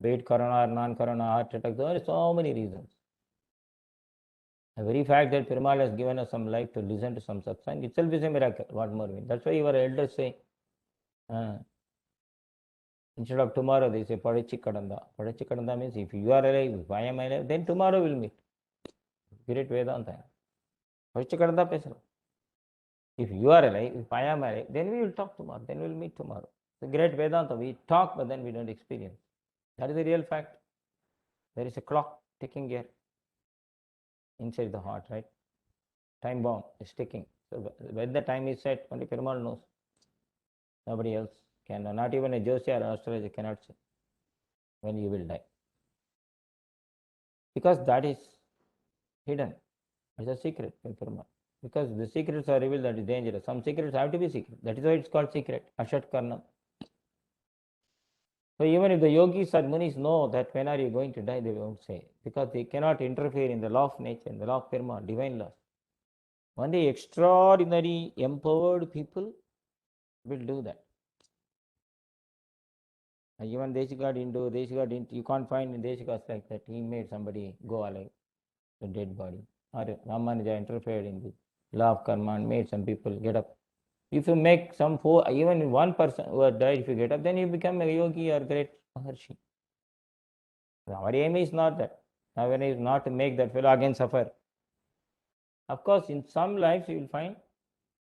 [SPEAKER 2] Be it corona or non-corona, heart attack, there are so many reasons. The very fact that Perumal has given us some life to listen to some satsang itself is a miracle. What more mean? That's why our elders say, instead of tomorrow, they say Padachikadanda. Padachikadanda means if you are alive, if I am alive, then tomorrow we'll meet. Great Vedanta. Padachikadanda pesalo. If you are alive, if I am alive, then we will talk tomorrow, then we will meet tomorrow. The great Vedanta, we talk, but then we don't experience. That is the real fact. There is a clock ticking here inside the heart, right? Time bomb is ticking. So when the time is set, only Perumal knows. Nobody else can. Not even a Jyotisha or astrologer cannot say when you will die. Because that is hidden. It's a secret in Perumal. Because the secrets are revealed, that is dangerous. Some secrets have to be secret. That is why it's called secret. Ashat Karnam. So even if the yogis or munis know that when are you going to die, they won't say. Because they cannot interfere in the law of nature, in the law of Perumal, divine laws. Only extraordinary empowered people will do that. Even Deshika didn't, you can't find in Deshikas like that. He made somebody go alive, the dead body. Or Ramanuja interfered in the law of karma and made some people get up. If you make some four, even one person who had died, if you get up, then you become a yogi or great Maharshi. Our aim is not that. Our aim is not to make that fellow again suffer. Of course, in some lives you will find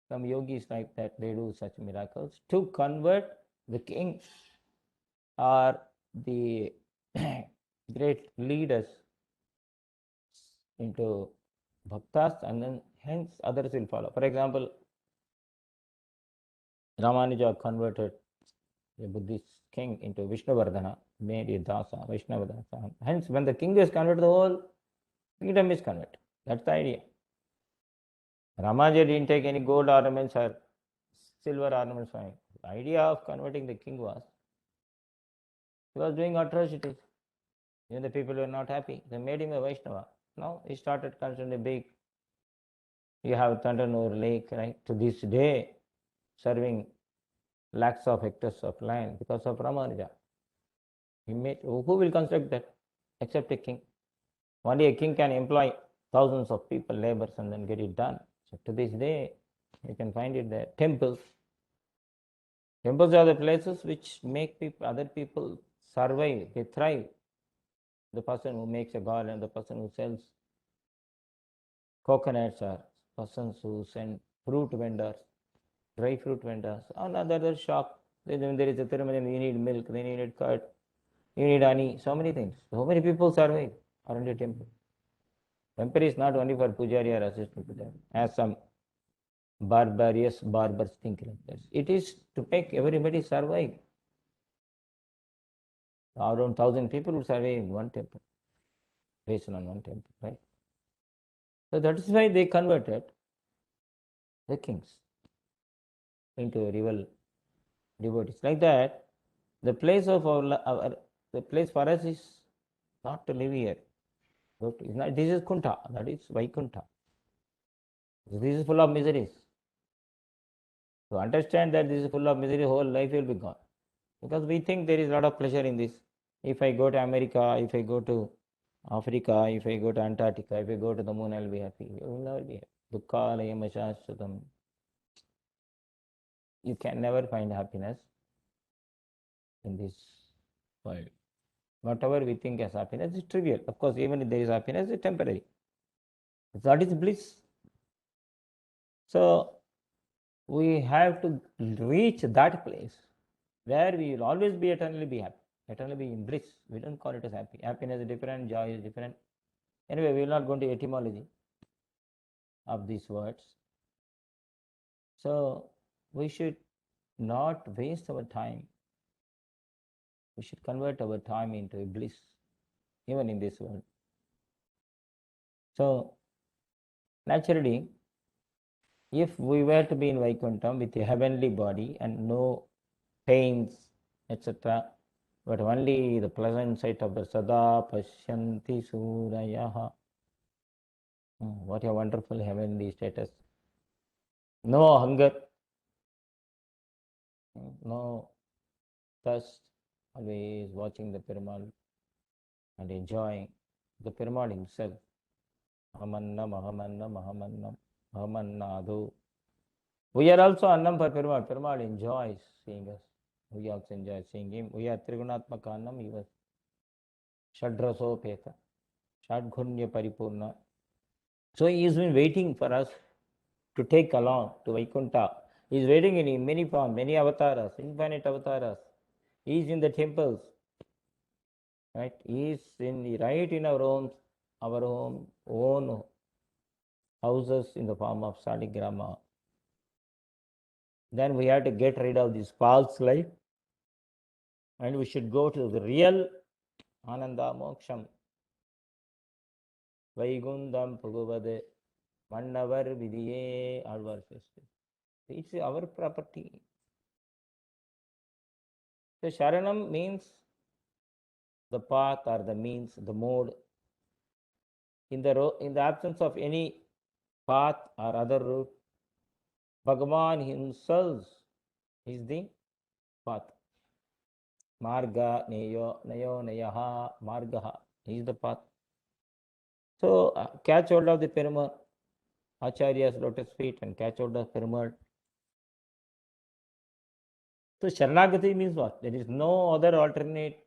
[SPEAKER 2] some yogis like that, they do such miracles to convert the king or the great leaders into bhaktas, and then hence others will follow. For example, Ramanuja converted a Buddhist king into Vishnuvardhana, made a dasa, Vaishnava dasa. Hence, when the king is converted, the whole kingdom is converted. That's the idea. Ramanuja didn't take any gold ornaments or silver ornaments from him. The idea of converting the king was he was doing atrocities. Even the people were not happy. They made him a Vaishnava. Now he started constructing a big, you have Thandanur lake, right? To this day, serving lakhs of hectares of land because of Ramanuja. He made, who will construct that except a king? Only a king can employ thousands of people, laborers, and then get it done. So to this day, you can find it there. Temples. Temples are the places which make people, other people survive, they thrive. The person who makes a garland, the person who sells coconuts, or persons who send fruit vendors, dry fruit vendors, another shop. When there is a Tirumala, you need milk, then you need curd, you need honey, so many things. So many people survive around a temple. Temple is not only for pujari or assistant pujari, as some barbarious barbers think like that. It is to make everybody survive. Around 1,000 people would survive in one temple, based on one temple, right? So that is why they converted the kings into rival devotees. Like that, the place of the place for us is not to live here. This is Kunta, that is Vaikuntha. This is full of miseries. To understand that this is full of misery, whole life will be gone. Because we think there is a lot of pleasure in this. If I go to America, if I go to Africa, if I go to Antarctica, if I go to the moon, I'll be happy. You will never be happy. Dukkalayam ashashvatam. You can never find happiness in this world. Whatever we think as happiness is trivial. Of course, even if there is happiness, it's temporary. That is bliss. So, we have to reach that place where we will always be eternally be happy, eternally be in bliss. We don't call it as happy. Happiness is different, joy is different. Anyway, we will not go into etymology of these words. So, we should not waste our time. We should convert our time into a bliss, even in this world. So, naturally, if we were to be in Vaikuntham with a heavenly body and no pains, etc., but only the pleasant sight of the Sada Pashyanti Surayaha. What a wonderful heavenly status. No hunger, no thirst, always watching the Perumal and enjoying the Perumal himself. Ahamannam, Ahamannam, Ahamannam, Ahamannadu. We are also Annam for Perumal. Perumal enjoys seeing us. We also enjoy seeing him. We are Trigunatmaka Annam. He was Shadrasopeta, Shadgunya Paripurna. So he has been waiting for us to take along to Vaikuntha. He is waiting in many forms, many avatars, infinite avatars. He is in the temples, right? He is right in our own houses in the form of Saligrama. Then we have to get rid of this false life, and we should go to the real Ananda Moksham. Vaigundam Puguvade Mannavar Vidiye Alvar Festi. It's our property. So Sharanam means the path or the means, the mode. In the absence of any path or other route, Bhagavan himself is the path. Marga, Neyo, Nayo, Nayaha, Margaha. He is the path. So catch hold of the Perumal, Acharya's lotus feet, and catch hold of Perumal. So Sharanagati means what? There is no other alternate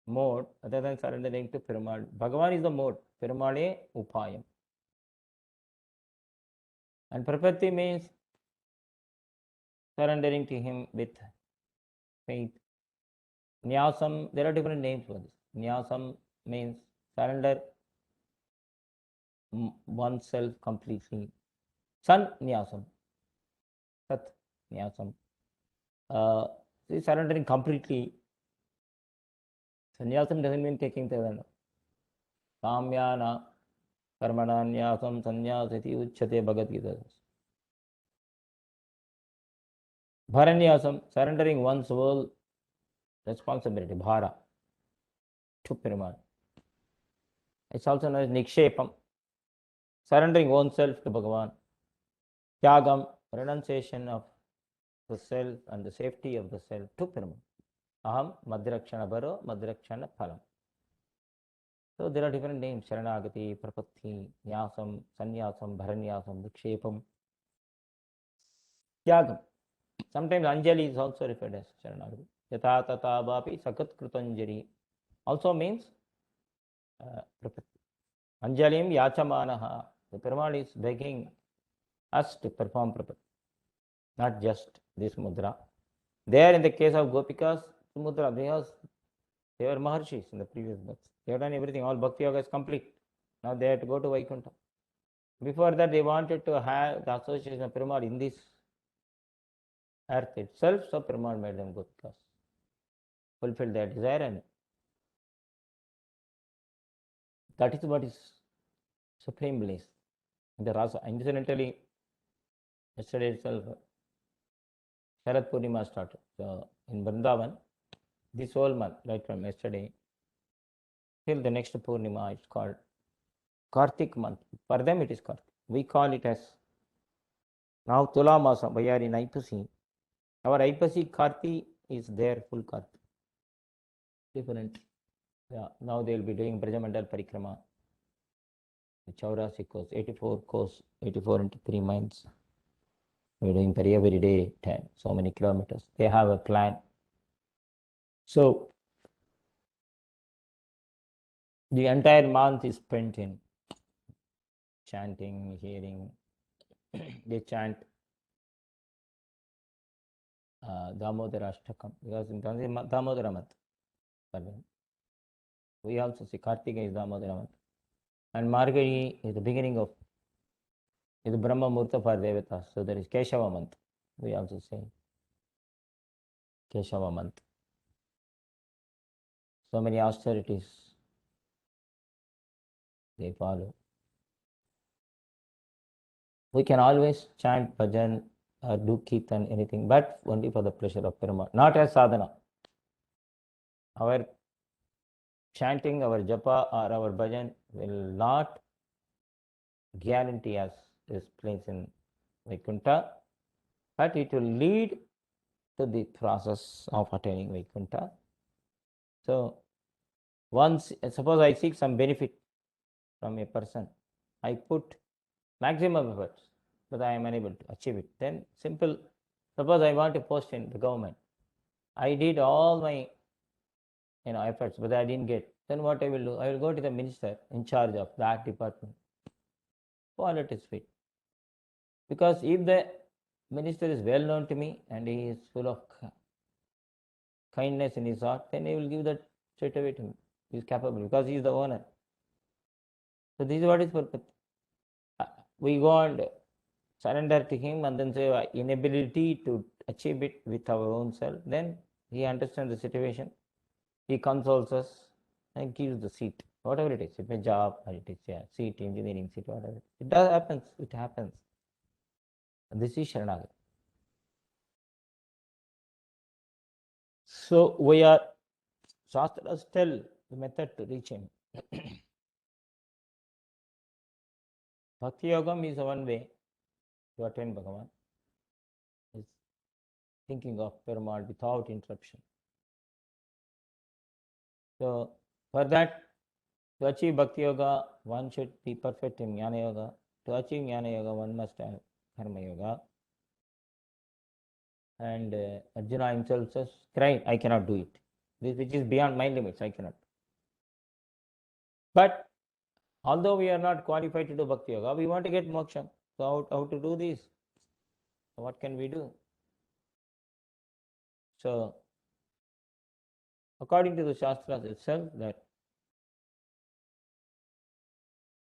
[SPEAKER 2] mode other than surrendering to Perumal. Bhagavan is the mode. Perumale Upayam. And Prapatti means surrendering to him with faith. Nyasam, there are different names for this. Nyasam means surrender oneself completely. San Nyasam. Sat Nyasam. Surrendering completely. Sannyasam doesn't mean taking the Kamyana Karmananyasam Sannyasati Uchate Bhagavad Gita. Bharanyasam, surrendering one's whole responsibility, Bhara, to Perumal. It's also known as Nikshepam, surrendering oneself to Bhagavan. Tyagam, renunciation of the self and the safety of the self to Perumal. Aham Madhrakshana Baro, Madhrakshana Phalam. So there are different names: Sharanagati, Prapatti, Nyasam, Sannyasam, Bharanyasam, Nikshepam, Tyagam. Sometimes Anjali is also referred as Sharanagati. Yatha tata vapi sakat krutanjali also means Prapatti. Anjalim yachamanaha. The Perumal is begging us to perform Prapatti, not just this mudra. There, in the case of Gopikas, mudra, because they were Maharshis in the previous births. They have done everything. All Bhakti Yoga is complete. Now they have to go to Vaikuntha. Before that, they wanted to have the association of Perumal in this earth itself. So Perumal made them Gopikas. Fulfill their desire, and that is what is supreme bliss. The rasa. Incidentally, yesterday itself, Sharad Purnima started. So in Vrindavan, this whole month, right from yesterday till the next Purnima, it's called Kartik month. For them, it is Kartik. We call it as now Tula Masam. We are in Aipasi. Our Aipasi Karti is there, full Karti. Different. Yeah. Now they will be doing Brajamandal Parikrama. The Chaurasi course, 84 course, 84 into 3 miles. We are doing every day, 10, so many kilometers. They have a plan. So the entire month is spent in chanting, hearing. They chant Damodara Ashtakam because in Damodara month. We also see Kartika is Damodara month. And Margari is the beginning of is the Brahma Murta for Devatas. So there is Keshava month. We also say Keshava month. So many austerities they follow. We can always chant bhajan or do kirtan, anything, but only for the pleasure of Perumal, not as sadhana. Our chanting, our japa or our bhajan will not guarantee us this place in Vaikuntha, but it will lead to the process of attaining Vaikuntha. So once, suppose I seek some benefit from a person, I put maximum efforts, but I am unable to achieve it. Then simple, suppose I want a post in the government. I did all my efforts, but I didn't get. Then what I will do? I will go to the minister in charge of that department. Fall at his feet. Because if the minister is well known to me and he is full of kindness in his heart, then he will give that straight away to me. He is capable because he is the owner. So this is what is purpose. We go and surrender to him and then say inability to achieve it with our own self. Then he understands the situation. He consoles us and gives the seat, whatever it is. If a job or it is a seat, engineering seat, whatever. It does happens. It happens. And this is Sharanagati. So we are, Shastras tell the method to reach him. Bhakti Yogam is one way to attain Bhagavan. Is thinking of Perumal without interruption. So for that, to achieve Bhakti Yoga, one should be perfect in Jnana Yoga. To achieve Jnana Yoga, one must have Karma Yoga. And Arjuna himself says, cried, I cannot do it. This which is beyond my limits, I cannot. But although we are not qualified to do Bhakti Yoga, we want to get moksha. So how to do this? So what can we do? So according to the Shastras itself, that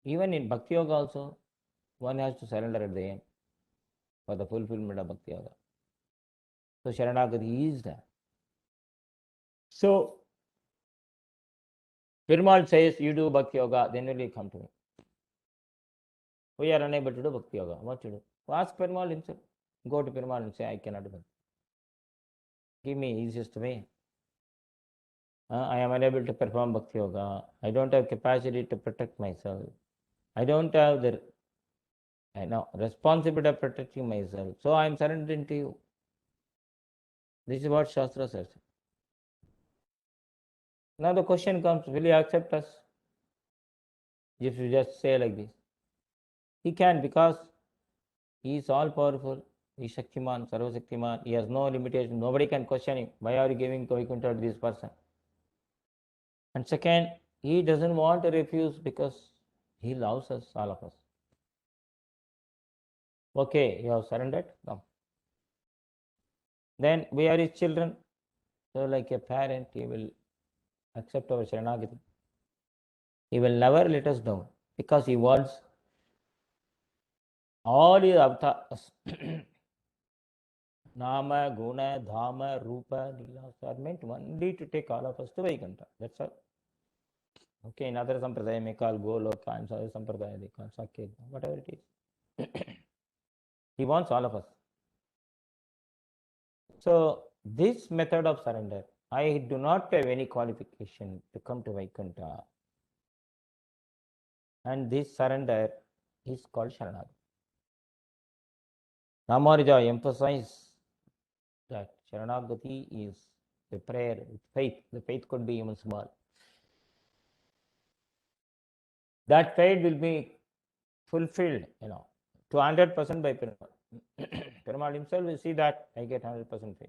[SPEAKER 2] even in Bhakti Yoga also, one has to surrender at the end for the fulfillment of Bhakti Yoga. So Sharanagati is that. So Perumal says, you do Bhakti Yoga, then will you come to me. We are unable to do Bhakti Yoga. What to do? Ask Perumal himself. Go to Perumal and say, I cannot do Bhakti. Give me easiest way. I am unable to perform Bhakti Yoga. I don't have capacity to protect myself. I don't have the responsibility of protecting myself. So I am surrendering to you. This is what Shastra says. Now the question comes, will you accept us? If you just say like this. He can, because he is all powerful. He is Shaktiman, Sarva Shaktiman. He has no limitation. Nobody can question him. Why are you giving Vaikuntha to this person? And second, he doesn't want to refuse because he loves us, all of us. Okay, you have surrendered? No. Then we are his children. So like a parent, he will accept our Sharanagati. He will never let us down because he wants all his avatars. Nama, Guna, Dhama, Rupa, Leelas are meant only to take all of us to Vaikuntha. That's all. Okay, in other sampradaya may call Goloka, and other sampradaya they call Sakya, whatever it is. He wants all of us. So this method of surrender, I do not have any qualification to come to Vaikuntha. And this surrender is called Sharanagati. Ramanuja emphasized that Sharanagati is the prayer with faith. The faith could be even small. That faith will be fulfilled, to 100% by Perumal. Perumal himself will see that I get 100% faith,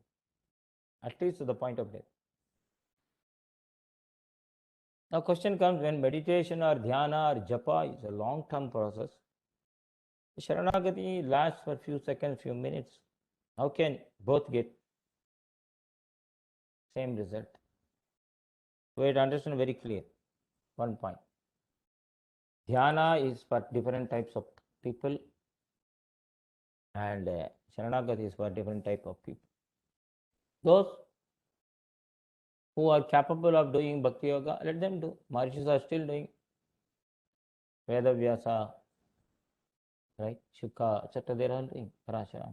[SPEAKER 2] at least to the point of death. Now, question comes, when meditation or dhyana or japa is a long-term process, Sharanagati lasts for few seconds, few minutes. How can both get same result? We have to understand very clear one point. Dhyana is for different types of people, and Sharanagati is for different type of people. Those who are capable of doing Bhakti Yoga, let them do. Maharishis are still doing. Veda Vyasa, right? Shuka, etc. They are all doing. Parashara.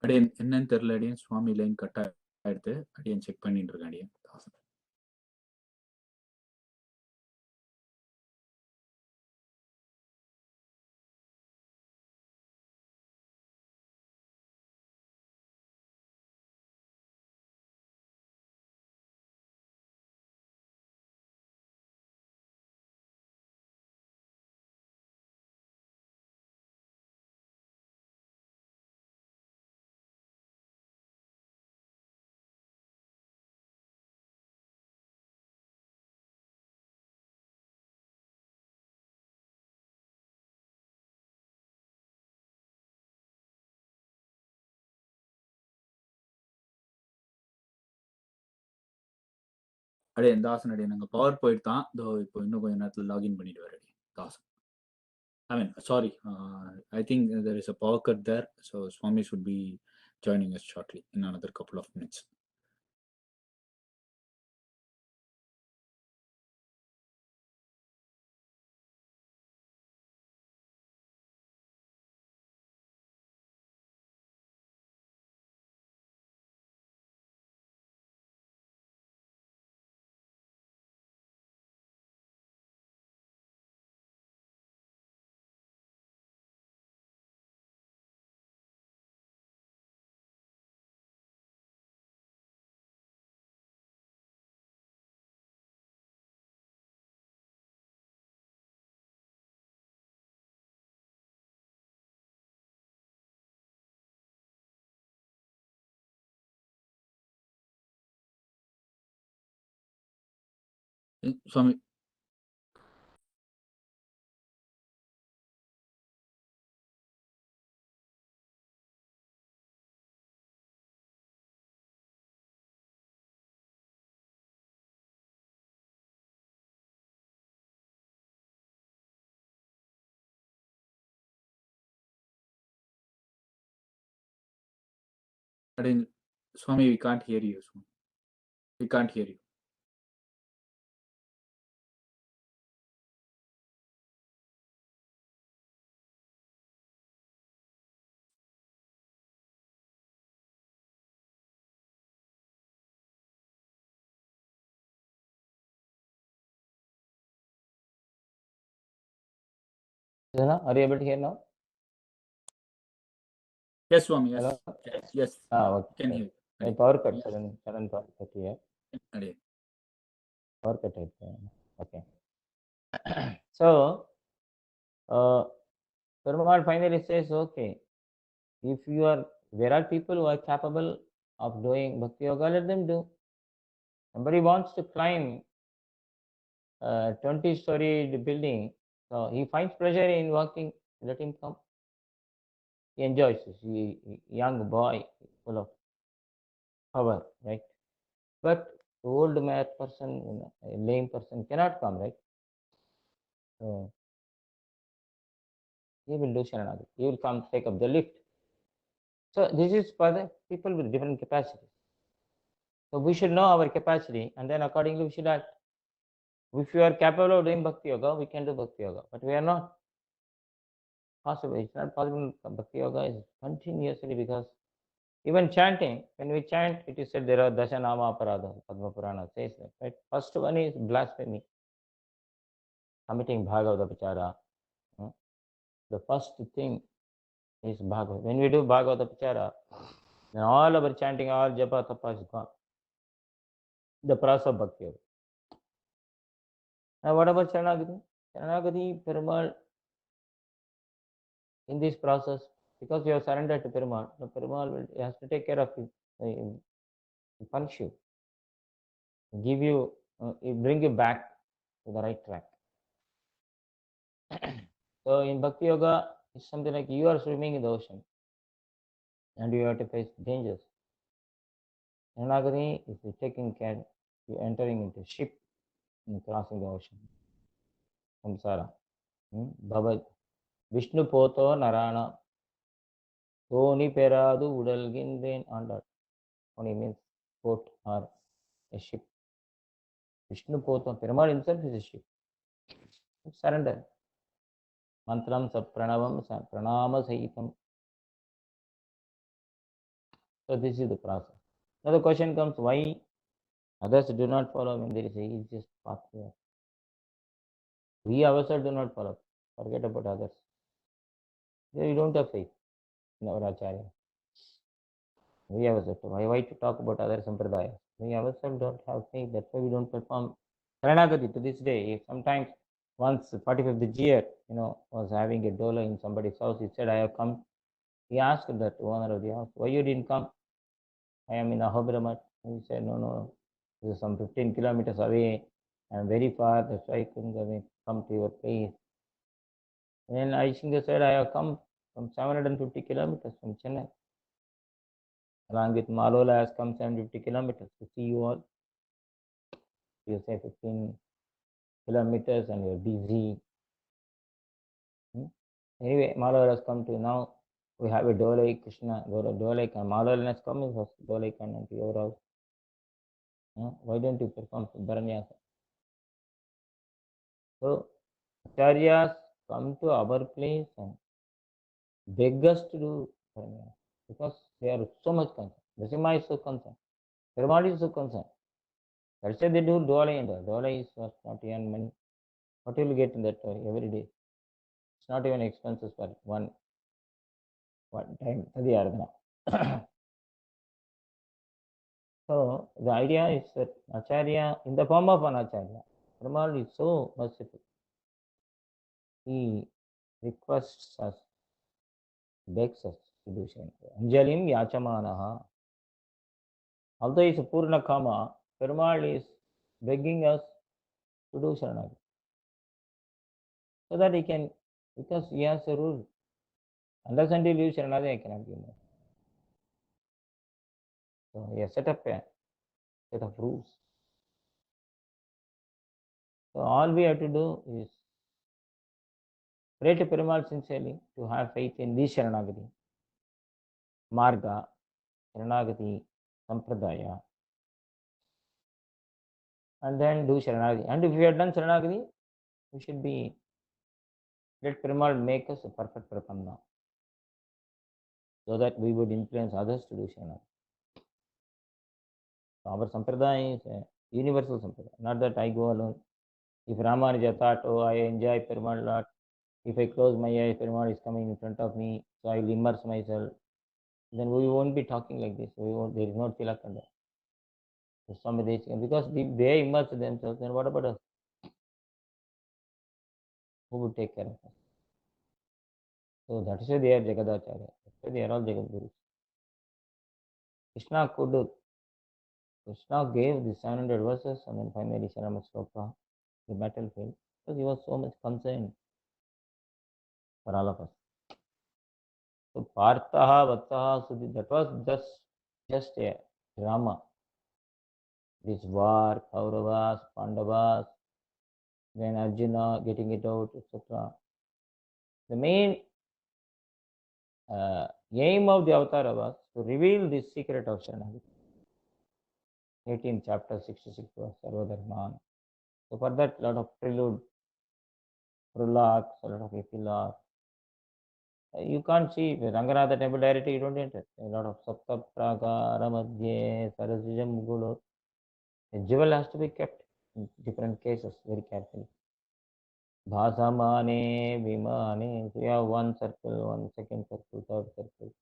[SPEAKER 1] அடியன் என்னன்னு தெரியல, அடியன் சுவாமி line cut ஆயிடுத்து. அடியன் check பண்ணிட்டு இருக்கேன் அடியன். அடியன் தாசன் அடியன் அங்கே பவர் போயிட்டு தான் இதோ இப்போ இன்னும் கொஞ்சம் நேரத்தில் லாகின் பண்ணிட்டு வர அடியன் தாசன். I mean, sorry, I think there is a power cut there, so Swami should be joining us shortly in another couple of minutes. Swami. Swami, we can't hear you. Swami. We can't hear you.
[SPEAKER 2] Are you able to hear now?
[SPEAKER 1] Yes, Swami. Yes.
[SPEAKER 2] Hello?
[SPEAKER 1] Yes.
[SPEAKER 2] Okay.
[SPEAKER 1] Can hear you.
[SPEAKER 2] My power cut, sudden power cut here.
[SPEAKER 1] Ade.
[SPEAKER 2] Power cut. Okay. So, Perumal finally says, okay, if there are people who are capable of doing Bhakti Yoga, let them do. Somebody wants to climb a 20-story building, so he finds pleasure in walking, let him come. He enjoys this. Young boy, full of power, right? But the old mad person, a lame person cannot come, right? So he will do Sharanagati. He will come take up the lift. So this is for the people with different capacities. So we should know our capacity, and then accordingly we should act. If you are capable of doing Bhakti Yoga, we can do Bhakti Yoga, but we are not possible. It's not possible. Bhakti Yoga is continuously, because even chanting, when we chant, it is said there are Dashanama Aparadha. Padma Purana says that, right? First one is blasphemy, committing Bhagavad Apachara. The first thing is Bhagavad. When we do Bhagavad Apachara, then all our chanting, all japa, tapa is gone. The process of Bhakti Yoga. Now what about Sharanagati? Sharanagati, Perumal, in this process, because you have surrendered to Perumal, the Perumal has to take care of you, punish you, give you, bring you back to the right track. So in Bhakti Yoga, it's something like you are swimming in the ocean and you have to face dangers. Sharanagati is taking care, you entering into a ship and crossing the ocean. Samsara. Bhavad Vishnu Poto Narana Toni Peradu Udalgindren Andar. Toni means boat or a ship. Vishnu Poto, Perumal himself is a ship. Surrender. Mantram Sapranavam Pranama Sahitam. So this is the process. Now the question comes, why others do not follow when there is a easiest path here? We ourselves do not follow. Forget about others. We don't have faith in our Acharya. We ourselves, why to talk about other sampradayas? We ourselves don't have faith. That's why we don't perform Sharanagati to this day. If sometimes once 45th year, was having a dola in somebody's house, he said, I have come. He asked that owner of the house, why you didn't come? I am in Ahobiram. He said, no, this is some 15 kilometers away. I am very far, that's why I couldn't come to your place. And then Aishinga said, I have come from 750 kilometers from Chennai. Along with Malola has come 750 kilometers to see you all. You say 15 kilometers and you're busy. Anyway, Malola has come to now. We have a Dolai Krishna, Dolai Kan. Malola has come in Dolai Kan to your house. Why don't you perform Bharanyasa? So, Acharyas come to our place and beg us to do Bharanyasa because they are so much concerned. Nrsimha is so concerned. Perumal is so concerned. That's why they do Dolai and Dolai is not even money. What will you get in that every day? It's not even expenses for one time. So the idea is that Acharya, in the form of an Acharya, Perumal is so merciful. He requests us, begs us to do Sharanagati. Anjalim Yachamanaha. Although he is a Purna Kama, Perumal is begging us to do Sharanagati. So that he can, because he has a rule. Unless until you Sharanagati, I cannot give more. So he has set up a set of rules. So all we have to do is pray to Perumal sincerely to have faith in this Sharanagati, Marga, Sharanagati, Sampradaya, and then do Sharanagati. And if we have done Sharanagati, we should be, let Perumal make us a perfect Prapanna, so that we would influence others to do Sharanagati. So our Sampradaya is a universal Sampradaya, not that I go alone. If Ramanuja thought, oh, I enjoy Perumal a lot, if I close my eyes, Perumal is coming in front of me, so I will immerse myself, then we won't be talking like this. There is no Tilakanda. Because if they immerse themselves, then what about us? Who would take care of us? So that is why they are Jagadacharya. That's why they are all Jagadgurus. Krishna gave the 700 verses and then finally Sharama Sloka, the battlefield, because he was so much concerned for all of us. So Parthaha, Vatsaha, Sudhi, that was just a drama. This war, Kauravas, Pandavas, then Arjuna getting it out, etc. The main aim of the Avatara was to reveal the secret of Sharanagati. 18th chapter, 66 verse, Sarvadharman. So for that, lot of prelude, prologue, a lot of epilogue. You can't see the Ranganatha temple directly, you don't enter. A lot of Sapta Praga, Ramadhye, Sarasijam Gulu. The jewel has to be kept in different cases very carefully. Bhasamane, Vimane. So you have one circle, one second circle, third circle.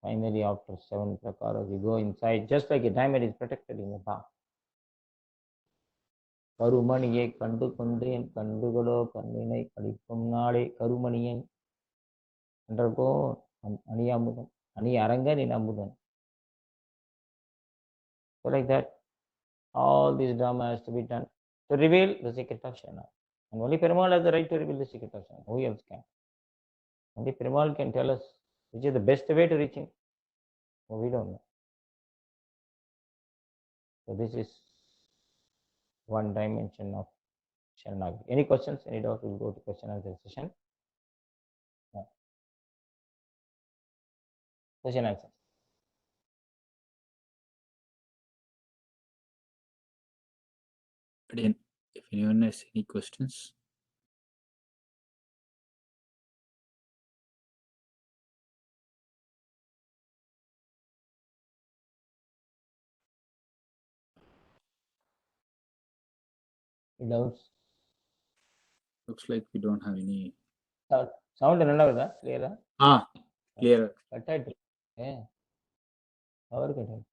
[SPEAKER 2] Finally, after 7 prakaras, you go inside, just like a diamond is protected in a bath. கருமணியை கண்டு கொண்டேன் கண்டுகளோ கண்ணினை கடிக்கும் நாளே கருமணியை என்றப்போ அணி அமுதன் அணி Arangan in Amudhan. So like that, all this drama has to be done to reveal the secret of Sharanagati. And only Perumal has the right to reveal the secret of Sharanagati. Who else can? Only Perumal can tell us which is the best way to reach him. Oh, we don't know. So this is one dimension of Sharanagati. Any questions? Any doubts? We'll go to question and answer session. Question and answer.
[SPEAKER 1] Again, if anyone has any questions.
[SPEAKER 2] Doubts?
[SPEAKER 1] Looks like we don't have any.
[SPEAKER 2] Sound நல்லா வருதா கிளியரா?
[SPEAKER 1] Clear.
[SPEAKER 2] Cut ஆயிட்டு power cut ஆயிட்டு.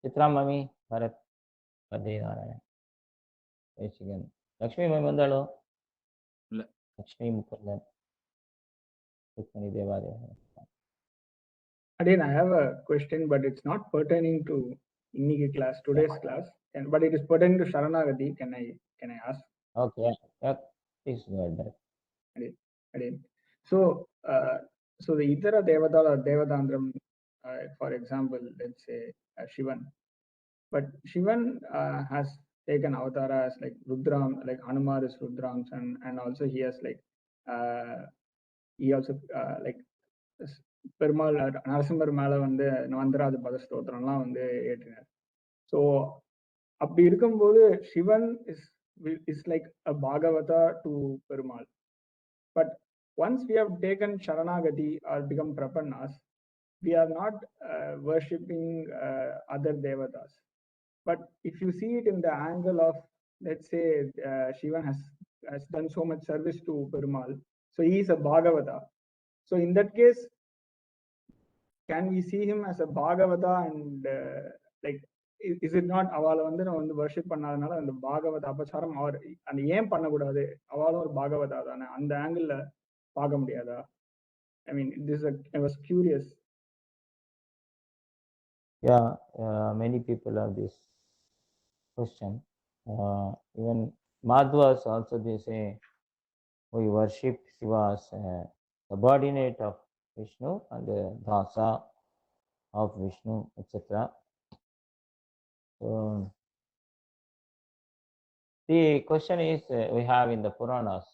[SPEAKER 2] சித்ரா மாமி, பரத், பத்ரி நாராயண், தேசிகன், லக்ஷ்மி மாமி வந்தாலோ?
[SPEAKER 1] இல்ல.
[SPEAKER 2] Lakshmi Mukundan, Rukmani தேவாதேவன்.
[SPEAKER 3] Again, I have a question, but it's not pertaining to Inniki class, today's class, but it is pertaining to Sharanagati. Can I ask?
[SPEAKER 2] Okay, yeah, please go ahead.
[SPEAKER 3] Again, so the Itara Devata or Devadandram, for example, let's say Shivan, but Shivan has taken avatara as like Rudram, like Hanumar is Rudrams, and also he has like he also like Perumal Narasimhar மேல வந்து நவந்தராஜ பதஸ்தோத்திரம்லாம் வந்து ஏற்றினார். So அப்படி இருக்கும்போது Sivan is like a Bhagavata to Perumal. But once we have taken saranagati or become prapannas, we are not worshipping other devatas. But if you see it in the angle of, let's say, Shivan has done so much service to Perumal, so he is a Bhagavata. So in that case, can we see him as a Bhagavata and like, is it not avala வந்து நம்ம வந்து worship பண்ணாதனால அந்த பாகவத அபச்சாரம் அவர் அந்த ஏன் பண்ணக்கூடாது, அவாலும் ஒரு பாகவதா தானே, அந்த ஆங்கிள் பார்க்க முடியாதா? I mean, I was curious.
[SPEAKER 2] Yeah, many people have this question. Even Madhvas also they say we worship Shiva as a subordinate of Vishnu and the Dasa of Vishnu, etc. So the question is we have in the Puranas,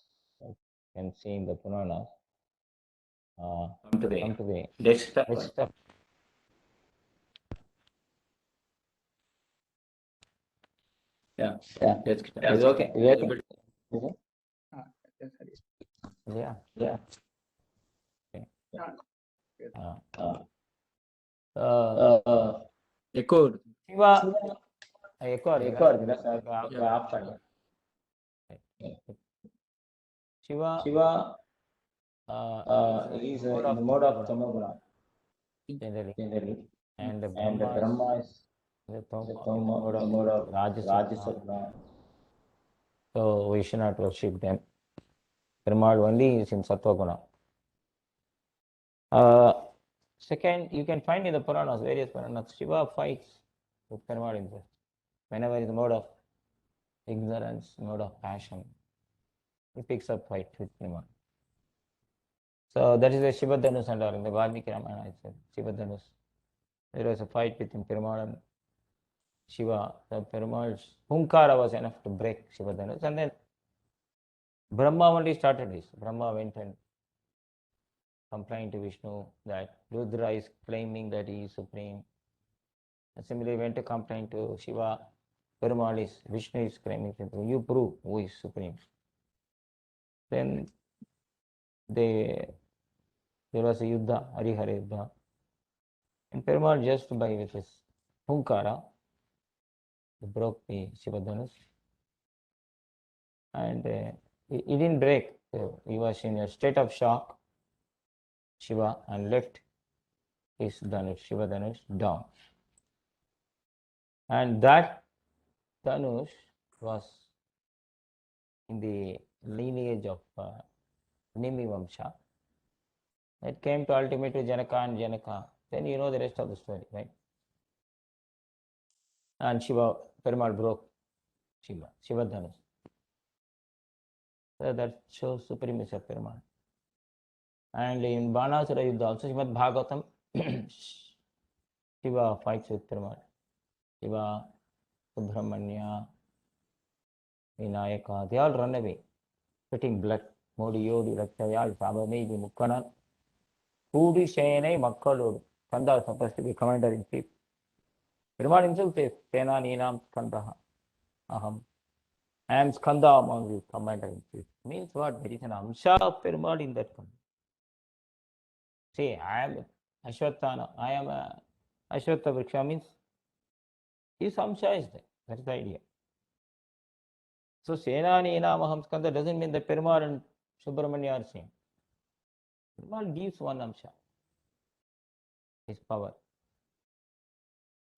[SPEAKER 2] you can see in the Puranas. Come to the next step.
[SPEAKER 1] Yeah.
[SPEAKER 2] It's okay.
[SPEAKER 1] Is it-
[SPEAKER 3] Ah, yes, Hari.
[SPEAKER 2] Yeah. Okay.
[SPEAKER 3] Ah, yes.
[SPEAKER 1] echo வருது.
[SPEAKER 2] Shiva, echo வருதுல்ல?
[SPEAKER 1] Yeah.
[SPEAKER 2] Of பண்ணு. Shiva is in the mode of Tamoguna generally, and Brahma is the mode of Rajasaguna. So we should not worship them. Perumal only is in Sattva-guna. Second, you can find in the Puranas, various Puranas, Shiva fights with Perumal himself. Whenever is the mode of ignorance, mode of passion, he picks up fight with Perumal. So that is the Shiva Dhanus and in the Valmiki Ramayana, I said Shiva Dhanus. There was a fight between Perumal and Shiva. The Perumal's Hunkara was enough to break Shiva Dhanus, and then Brahma only started this. Brahma went and complained to Vishnu that Rudra is claiming that he is supreme. And similarly, went to complain to Shiva. Perumal is Vishnu is claiming supreme. You prove who is supreme. Then there was a Yuddha, Harihara Yuddha. And Perumal just by with his Hunkara broke the Shiva Dhanus. And he didn't break. So he was in a state of shock, Shiva, and left his Dhanush, Shiva Dhanush, down. And that Dhanush was in the lineage of Nimi Vamsha. It came to ultimate to Janaka and Janaka. Then you know the rest of the story, right? And Shiva, Perumal broke Shiva Dhanush. So that shows supremacy of Perumal. And in Banasura Yuddha also, Srimad Bhagavatam, Shiva fights with Perumal. Shiva, Subramanya, Vinayaka, they all run away, sweating blood. Modi Yodi Rakshayal, Sabamedi Mukkanan, Kudi Senai Makkalodu. Skanda is supposed to be commander in chief. Perumal himself says, Sena Ninam Skandaha Aham. I am Skanda among you, commander in chief. Means what? There is an Amsha of Perumal in that command. See, I am Ashwatthana, I am Ashwatha Vriksha means his Amsha is there. That's the idea. So Senani Namaham Skanda doesn't mean that Perumal and Subramanya are same. Perumal gives one Amsha, his power.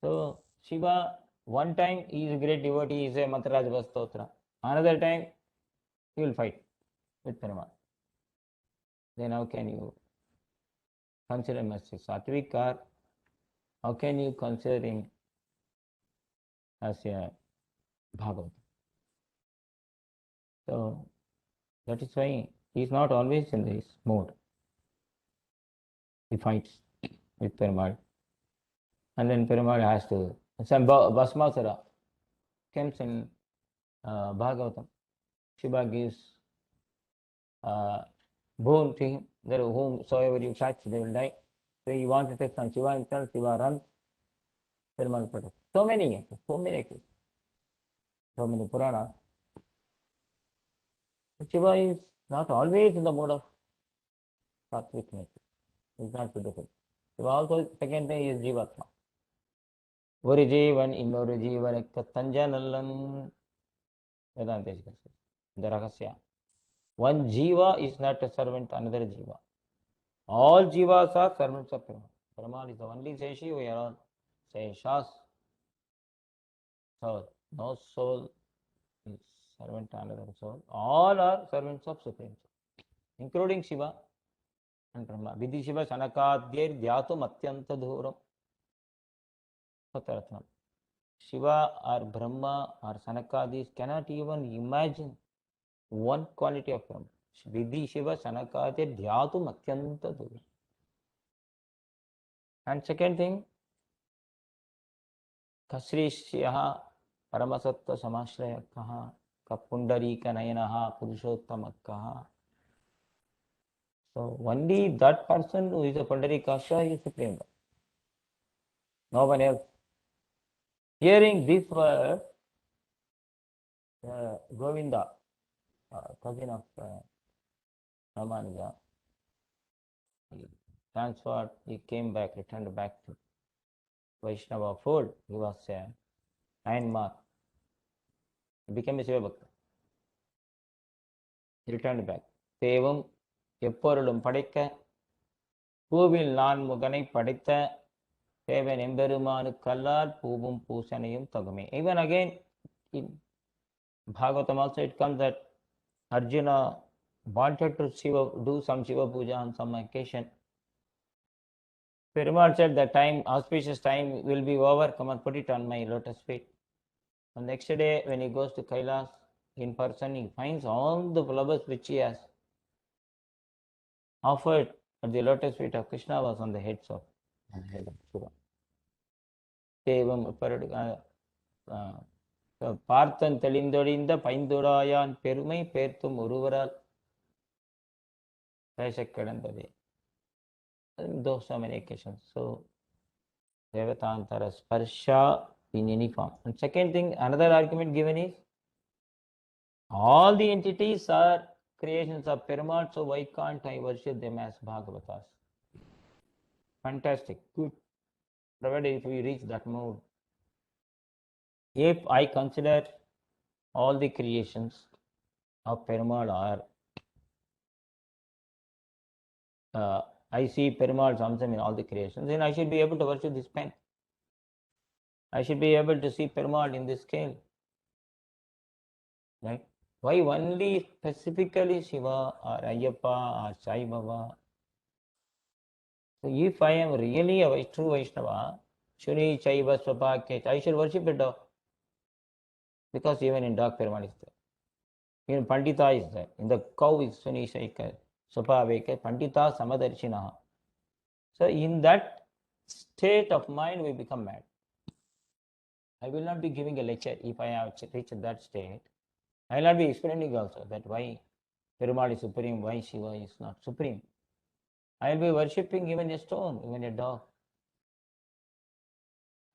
[SPEAKER 2] So Shiva, one time he is a great devotee, he is a Mantraraj Stotra. Another time he will fight with Perumal. Then how can you consider him as a Sattvic, or how can you consider him as a Bhagavad? So that is why he is not always in this mode. He fights with Perumal. And then Perumal has to, some Bhasmasara comes in Bhagavatam. Shiva gives boon to him, that whomsoever you touch, they will die. So he wants to take some Shiva himself, Shiva runs, Perumal protects. So many cases, so many Puranas. Shiva is not always in the mode of sattvic nature. It's not to different. Shiva also, second thing is Jivatma. ஒரு ஜீவன் இன்னொரு ஜீவனுக்கு தஞ்சனல்லன். Vedanta says the Rahasya. One jiva is not a servant to another jiva. All jivas are servants of Perumal. Perumal is the only Seshi, we are all Seshas. So no soul is servant to another soul. All are servants of Supreme Soul, including Shiva and Brahma. Vidhi Shiva Sanakadhyar Dhyatum Atyanta Dhuram. Satratnam. Shiva or Brahma or Sanakadis cannot even imagine one quality of Brahma. Vidhi Shiva Sanakadi Dhyatum Atyanta Dura. And second thing, Kasrishyaha Paramasatta Samashrayakaha Kapundarika Nayanaha Purushottamakkah. So only that person who is a Pundarikasha is Supreme Lord. No one else. Hearing this word, Govinda, cousin of Ramanuja, he transferred, he came back, returned back to Vaishnava fold. He was 9 months. He became a Shiva Bhakta. He returned back. Sevam எப்பொருளும் படைக்க பூவில் நான் முகனை படைத்த தேவன் எம்பெருமானுக்கல்லால் பூவும் பூசனையும் தகுமே. Even again in Bhagavatam also it comes that Arjuna wanted to do some Shiva puja on some occasion. Perumal said the time, auspicious time will be over, come and put it on my lotus feet. The next day when he goes to Kailas in person, he finds all the flowers which he has offered at the lotus feet of Krishna was on the heads of Shiva. பார்த்தன் தெளிந்தொழிந்த பைந்துடாயான் பெருமை பேர்த்தும் ஒருவரால் பேச கிடந்ததே. Those so many occasions. So Devatantara Sparsha in any form. And second thing, another argument given is all the entities are creations of Perumal, so why can't I worship them as Bhagavatas? Fantastic, good. Provided if we reach that mode. If I consider all the creations of Perumal are I see Perumal Samsam in all the creations, then I should be able to worship this pen. I should be able to see Perumal in this scale. Right? Why only specifically Shiva or Ayyappa or Sai Baba? So if I am really a true Vaishnava, Shuni Chaiva Swapakya, I should worship a dog. Because even in dog Perumal is there. Even Pandita is there. In the cow is Shuni Shaika. Swapaveka, Pandita Samadarshinaha. So in that state of mind we become mad. I will not be giving a lecture if I have reached that state. I will not be explaining also that why Perumal is supreme, why Shiva is not supreme. I will be worshipping even a stone, even a dog.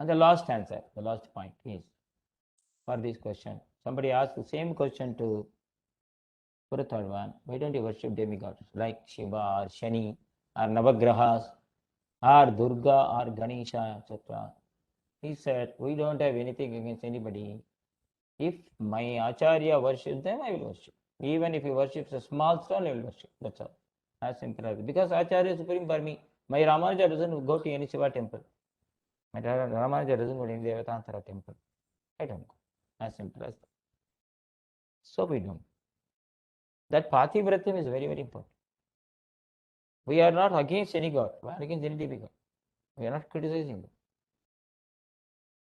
[SPEAKER 2] And the last answer, the last point is for this question. Somebody asked the same question to Puratharvan, why don't you worship demigods like Shiva or Shani or Navagrahas or Durga or Ganesha, etc.? He said, we don't have anything against anybody. If my Acharya worships them, I will worship. Even if he worships a small stone, I will worship. That's all. As simple as it. Because Acharya is supreme for me. My Ramanuja doesn't go to any Shiva temple. My Ramanuja doesn't go to any Devatantara temple. I don't go. As simple as that. So we don't. That Pathivratyam is very, very important. We are not against any god. We are against any demigod. We are not criticizing them.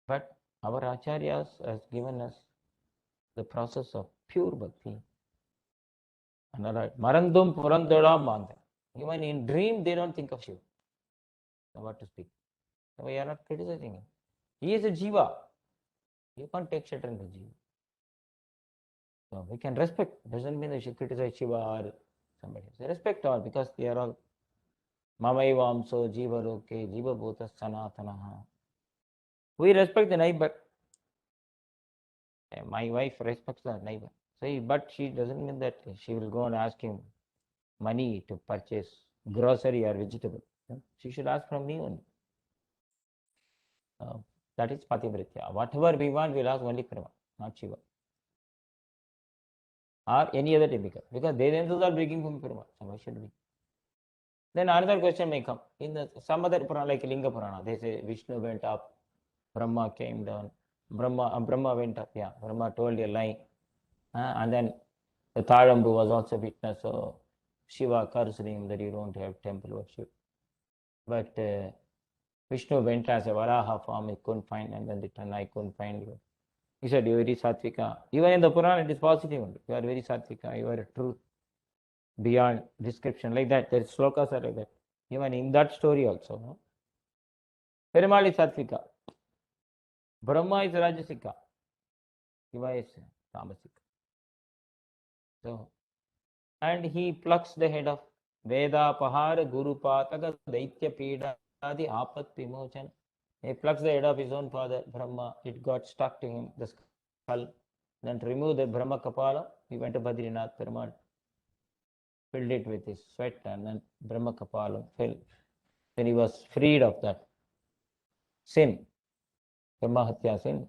[SPEAKER 2] But our Acharyas has given us the process of pure bhakti. Marandum Purandara Manda. Even in dream, they don't think of Shiva. So what to speak? So we are not criticizing him. He is a Jiva. You can't take shelter in the Jiva. So we can respect. Doesn't mean we should criticize Shiva or somebody else. Respect all because they are all Mamaivamso Jiva Roke Jiva Bhuta Sanatanaha. We respect the neighbor. My wife respects the neighbor. So, but she doesn't mean that she will go and ask him money to purchase grocery or vegetable. She should ask from me only. That is Pativritya. Whatever we want, we'll ask only Perumal, not Shiva. Or any other demigod. Because they themselves are begging from Perumal. So why should we? Then another question may come. In some other Purana, like Linga Purana, they say Vishnu went up, Brahma came down. Brahma went up, yeah. Brahma told a lie. And then the Tadambu was also witness. So Shiva cursed him that you don't have temple worship. But Vishnu went as a Varaha form, he couldn't find, and then returned, I couldn't find you. He said, you are very Satvika. Even in the Purana, it is positive. You are very Satvika, you are a truth beyond description. Like that, there is slokas are like that. Even in that story also. No? Perumal is Satvika. Brahma is Rajasika. Shiva is Tamasika. So, and he plucks the head of Veda Pahara Guru Pataka Daitya Pida Adi Apat Vimochan. He plucks the head of his own father, Brahma. It got stuck to him, the skull. Then to remove the Brahma Kapala, he went to Badrinath Perumal, filled it with his sweat, and then Brahma Kapala fell. Then he was freed of that sin, Brahma Hatya sin.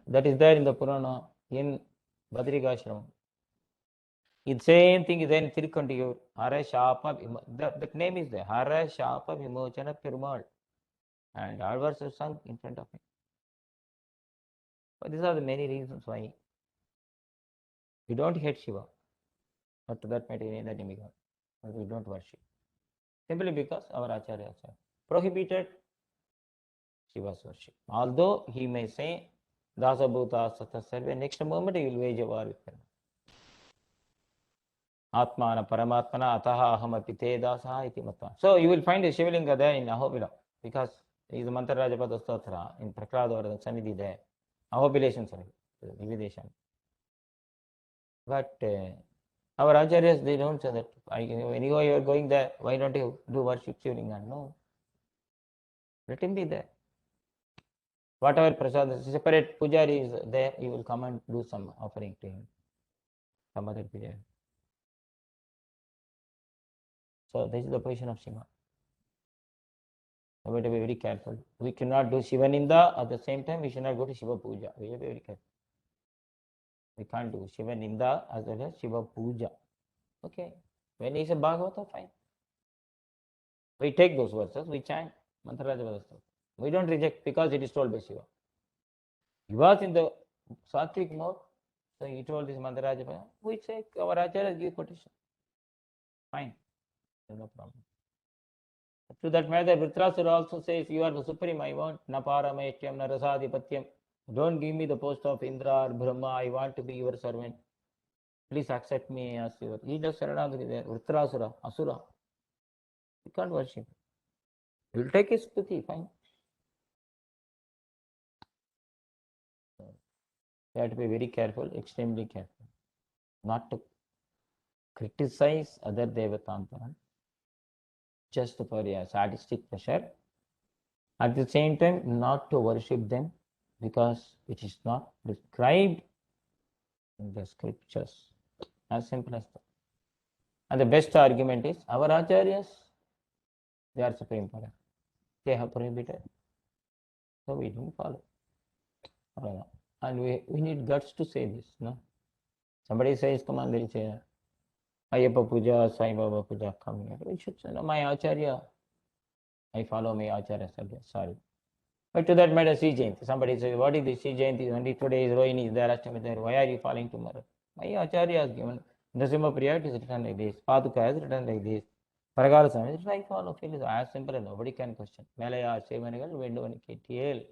[SPEAKER 2] That is there in the Purana, in Badrikashram. The same thing is there in Tirukandiyur. Hara Shapa, the name is there. Hara Shapa Vimochana Perumal. And all verses sung in front of him. But these are the many reasons why we don't hate Shiva, or to that matter any other demigod, but we don't worship. Simply because our acharyas have prohibited Shiva's worship. Although he may say, Dasa Bhuta Sata Sarve, next moment he will wage a war with them. Atmana Paramatmana Ataha Aham Apite Dasa iti mata. So you will find a Shivalinga there in Ahobila, because he is the Mantra Rajapada Stotra in Prahlada or the Sanidhi there. Ahobilation, sorry, Vivideshan. But our acharyas, they don't say that. Anyway, you are going there, why don't you do worship Shivalinga? No. Let him be there. Whatever prasad, separate pujari is there, you will come and do some offering to him. Some other pujari. So this is the position of Shiva. So we have to be very careful. We cannot do Shiva Ninda, at the same time we should not go to Shiva Puja. We have to be very careful. We can't do Shiva Ninda as well as Shiva Puja. Okay. When he is a Bhagavata, fine. We take those verses, we chant Mantra Rajavada. We don't reject because it is told by Shiva. He was in the Sattvic mode, so he told this Mantra Rajavada. We say our Acharya give quotation. Fine. There's no problem. To that matter, Vritrasura also says, you are the supreme, I want Naparametyam, Narasadhipatyam. Don't give me the post of Indra or Brahma, I want to be your servant. Please accept me as your. He does Saranagati there, Vritrasura, Asura. You can't worship. You will take his stuti, fine. You have to be very careful, extremely careful, not to criticize other Devatantaran just for a sadistic pleasure. At the same time, not to worship them because it is not described in the scriptures. As simple as that. And the best argument is our acharyas, they are supreme power. They have prohibited. So we don't follow. And we need guts to say this. No? Somebody says, come on, there is a Ayyappa Puja, Sai Baba Puja coming. We should say, no, my Acharya, I follow my Acharya. Sorry. But to that matter, Sri Jayanti. Somebody says, what is this Sri Jayanti? Only today is Rohini, is there, Ashtami there. Why are you following tomorrow? My Acharya has given. Narasimha Priya is written like this. Paduka is written like this. Paragala Swami is I follow. Feel is as simple as nobody can question. Melaya, Sevanagal, Vendovani, KTL.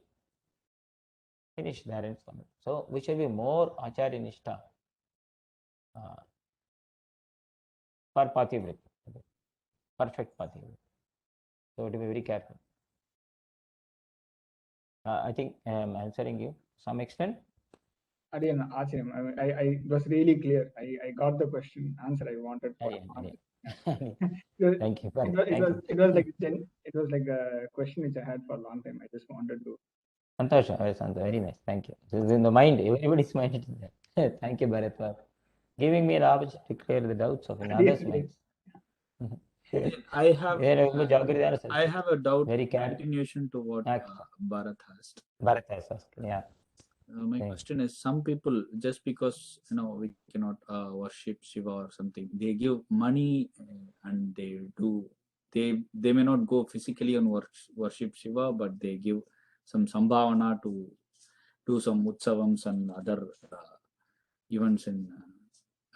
[SPEAKER 2] Finish there and summit. So we should be more Acharya Nishtha for Pativrita. Perfect Pativrita. So to be very careful. I think I am answering you to some extent.
[SPEAKER 3] Again, Acharyam, it was really clear. I got the question, answer I wanted for.
[SPEAKER 2] Thank you.
[SPEAKER 3] It was like a question which I had for a long time. I just wanted to.
[SPEAKER 2] Santosha, very nice. Thank you. This is in the mind. Everybody's mind is there. Thank you, Bharat, for giving me an opportunity to clear the doubts of others' minds.
[SPEAKER 1] I have a doubt.
[SPEAKER 2] Very
[SPEAKER 1] continuation to what Bharat asked.
[SPEAKER 2] Bharat has asked. Yeah.
[SPEAKER 1] My question is: some people, just because we cannot worship Shiva or something, they give money and they do. They may not go physically and worship Shiva, but they give some sambhavana to do some utsavams and other events in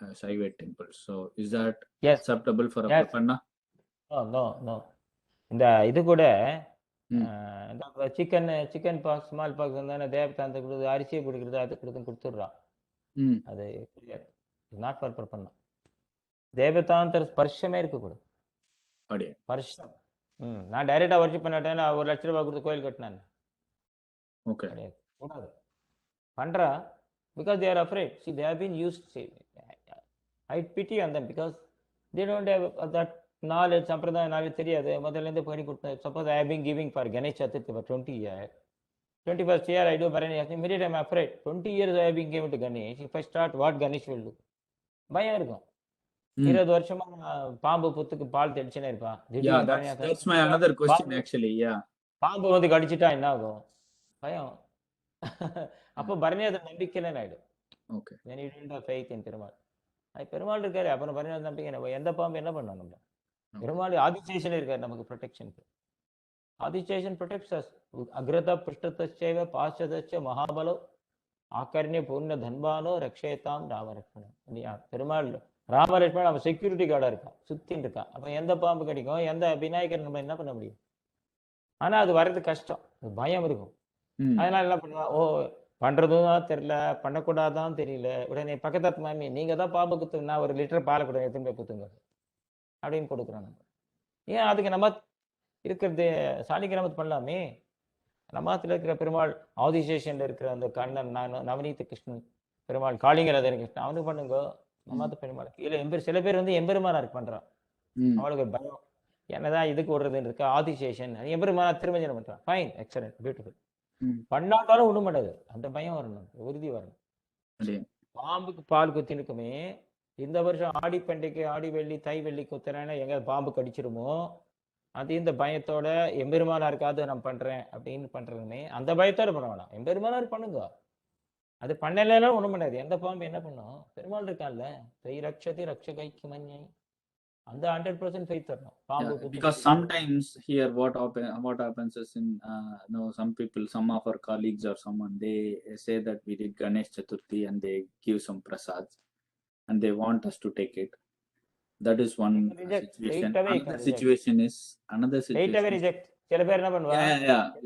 [SPEAKER 1] Shaiva temples. So is that acceptable for a Prapanna?
[SPEAKER 2] No. இந்த இது கூட
[SPEAKER 1] ம்.
[SPEAKER 2] Chicken box small box வந்தானே தேவதாந்த கொடுக்குறது, அரிசியை கொடுக்குறது, அது கொடுத்துட்றான்.
[SPEAKER 1] ம்.
[SPEAKER 2] அது நாட் ஃபார் பண்ணலாம். தேவதாந்தர ஸ்பர்ஷமே இருக்கக்கூடாது.
[SPEAKER 1] அப்படியே
[SPEAKER 2] ஸ்பர்ஷம். நான் டைரெக்டாக ஒர்ஷிப் பண்ணிட்டேன், நான் 1,00,000 ரூபாய் கொடுத்து கோயில் கட்டினேன்
[SPEAKER 1] ஓகே.
[SPEAKER 2] கிடையாது, கூடாது. பண்றா because they are afraid. See, they have been used. See, I pity on them because they don't have that knowledge, sampradaya knowledge தெரியாது. முதல்ல இருந்து பண்ணி கொடுத்தேன். Suppose I have been giving for Ganesh Chaturthi for 20 years. 21st year I do Bharani. Immediately I am afraid. 20 years I have been giving to Ganesh. If I start, what Ganesh will do? பயம் இருக்கும். 20 வருஷமா பாம்பு புத்துக்கு பால் தெளிச்சுனே இருப்பான்.
[SPEAKER 1] Yeah, that's my another question actually. Yeah.
[SPEAKER 2] பாம்பு வந்து கடிச்சிட்டா என்ன ஆகும்? பயம். அப்போ பரணியாத நம்பிக்கையில ஆயிடும்.
[SPEAKER 1] Okay.
[SPEAKER 2] when you don't have faith in Perumal. Perumal இருக்காரு, அப்புறம் பரணியாத நம்பிக்கை நம்ம எந்த பாம்பு என்ன பண்ணோம்? நம்ம பெருமாள் ஆதிசேஷன் இருக்காரு நமக்கு ப்ரொடெக்ஷனுக்கு. Adisheshan protects us. அக்ரத பிருஷ்டதச்சைவ பாஷ்சதச்ச மகாபலோ ஆகர்ணிய பூர்ண தன்பானோ ரக்ஷேதாம் ராமலட்சுமணன். இல்லையா? பெருமாள் ராமலட்சுமணன் அவன் செக்யூரிட்டி கார்டா இருக்கான், சுத்தின்னு இருக்கான். அப்ப எந்த பாம்பு கடிக்கும், எந்த விநாயகர் நம்ம என்ன பண்ண முடியும்? ஆனா அது வர்றது கஷ்டம், பயம் இருக்கும். அதனால என்ன பண்ணுவான், ஓ பண்றதும் தான் தெரியல, பண்ணக்கூடாதான் தெரியல, உடனே பக்கத்து மாமி நீங்க தான் பாம்பு குத்துனா ஒரு லிட்டர் பாலை கூட எடுத்துன்னு போய் குத்துங்க அப்படின்னு கொடுக்குறோம் நம்ம. ஏன் அதுக்கு நம்ம இருக்கிறது சாலிகிராமத்து பண்ணலாமே. நம்மத்துல இருக்கிற பெருமாள் ஆதிசேஷன்ல இருக்கிற அந்த கண்ணன், நவநீத கிருஷ்ணன் பெருமாள், காளிங்கராஜன் கிருஷ்ணன், அவனுக்கு பண்ணுங்க. நம்மாத்த பெருமாள் இல்ல சில பேர் வந்து எம்பெருமானாருக்கு பண்றான், அவளுக்கு ஒரு பயம், என்னதான் இதுக்கு விடுறதுன்னு இருக்கு. ஆதிசேஷன் எம்பெருமானா திருமஞ்சனம் பண்றான், ஃபைன், எக்ஸலன்ட், பியூட்டிஃபுல். பண்ணாட்டாலும் ஒண்ணும் பண்ணாது, அந்த பயம் வரணும், உறுதி வரணும். பாம்புக்கு பால் குத்தினுக்குமே இந்த வருஷம் ஆடி பண்டிகை, ஆடி வெள்ளி, தை வெள்ளி குத்துறேன்னா எங்க பாம்பு கடிச்சிருமோ அது இந்த பயத்தோட எம்பெருமானா இருக்காது நான் பண்றேன் அப்படின்னு பண்றதுமே அந்த பயத்தோட பண்ண வேணாம். எம்பெருமானார் பண்ணுங்க, அது பண்ணலாம் ஒண்ணும் பண்ணாது. எந்த பாம்பு என்ன பண்ணும்? பெருமாள் இருக்கான்ல, தை ரக்ஷதி ரக்ஷகைக்கு மன்யை, அந்த 100% ஃபெய்த் வரணும். பாம்பு
[SPEAKER 1] because sometimes here what happens is in some people, some of our colleagues or someone, they say that we did Ganesh Chaturthi and they give some prasads and they want us to take it. That is one situation. Another situation
[SPEAKER 2] reject. சில பேர் என்ன பண்ணுவா,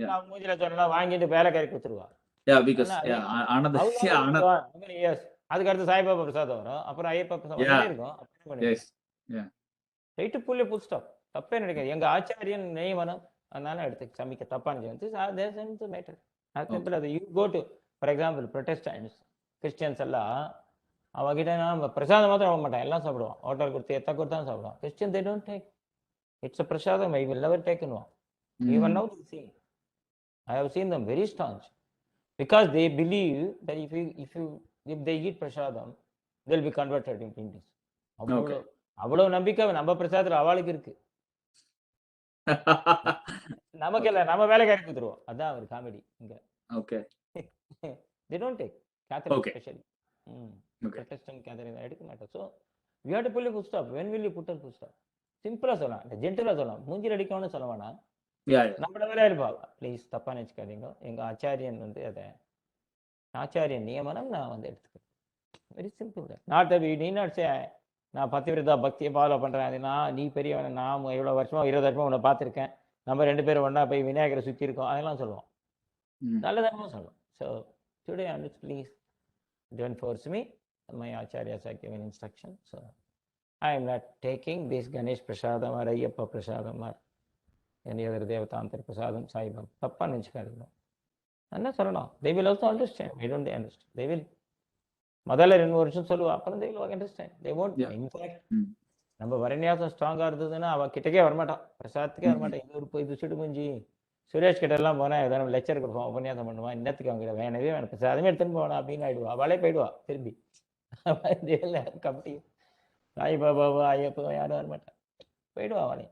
[SPEAKER 2] நான் மூஞ்சில சொன்னா வாங்கிட்டு வேலைக்காரி கொடுத்துருவா.
[SPEAKER 1] because another
[SPEAKER 2] yes, அதுக்கு அடுத்து சாய்பாபா பிரசாதம் வரும், அப்புறம் ஐயப்பா பிரசாதம் இருக்கும்.
[SPEAKER 1] yes,
[SPEAKER 2] ரைட்டு, புள்ளி புல் ஸ்டாப், தப்பே நினைக்காது. எங்க ஆச்சாரியன் நியமனம், அதனால எடுத்து சமைக்க தப்பான மேட்டர். அது you go to for example protestants, Christians எல்லாம் அவகிட்ட நம்ம பிரசாதம் மாத்திரம் வாங்க மாட்டான், எல்லாம் சாப்பிடுவான். ஹோட்டல் கொடுத்து எத்த கொடுத்தா சாப்பிடுவான். Christian they don't take, it's a பிரசாதம், I will never take in one. Even now they see, I have seen them very staunch because they believe that if they eat prasadam they'll be converted in English. அவ்வளவு நம்பிக்கை நம்ம பிரசாதத்துல அவளுக்கு இருக்கு, நமக்கு இல்ல, நம்ம வேலைக்காரி கொடுத்துருவோம். அதான் ஒரு காமெடி இங்க.
[SPEAKER 1] okay,
[SPEAKER 2] they don't take Catholic especially. Protestant Catholic எடுக்க மாட்டோம். So we have to pull a full stop. When will you put a full stop? சிம்பிளா சொல்லலாம், ஜென்டலா சொல்லலாம், மூஞ்சில் அடிக்கணும்னு சொல்ல வேணாம். நம்மள வேலை இருப்பா, ப்ளீஸ் தப்பா நினைச்சுக்காதீங்க, எங்க ஆச்சாரியன் வந்து அதை ஆச்சாரியன் நியமனம் நான் வந்து எடுத்துக்கிறேன். Very simple. Not that we need not say நான் பத்திவிரதா பக்தியை ஃபாலோ பண்றேன், அது நீ பெரியவன், நான் எவ்வளவு வருஷமா 20 வருஷமா உன்னை பார்த்துருக்கேன், நம்ம 2 பேரும் ஒன்னா போய் விநாயகரை சுற்றி இருக்கோம், அதெல்லாம் சொல்லுவோம், நல்லதாகவும் சொல்லுவோம். So today please don't force me, my acharyas have given instruction, so I am not taking this Ganesh prasadam or Ayyappa prasadam or any other devatantra prasadam, Sai Baba, தப்பா நினைச்சுக்காதீங்க. என்ன சொல்லணும், they will also understand. I don't understand, they will முதல்ல 2 வருஷம் சொல்லுவா, அப்புறம் they will understand, they won't. In fact நம்ம வரநியாசம் ஸ்ட்ராங்கா இருந்ததுன்னா அவ கிட்டக்கே வரமாட்டான், பிரசாதத்துக்கே வரமாட்டான். இன்னொரு போய் துச்சிட்டு முடிஞ்சு சுரேஷ் கிட்ட எல்லாம் போனா ஏதாவது லெக்சர் கொடுப்போம், உபன்யாசம் பண்ணுவான், இன்னத்துக்கு அவங்க வேணவே வேணும் பிரசாதமே எடுத்துன்னு போனா அப்படின்னு ஆயிடுவா, அவளே போயிடுவா திரும்பி. கபடி சாய்பாபாவோ ஐயப்போ யாரும் வரமாட்டான், போயிடுவா அவளே.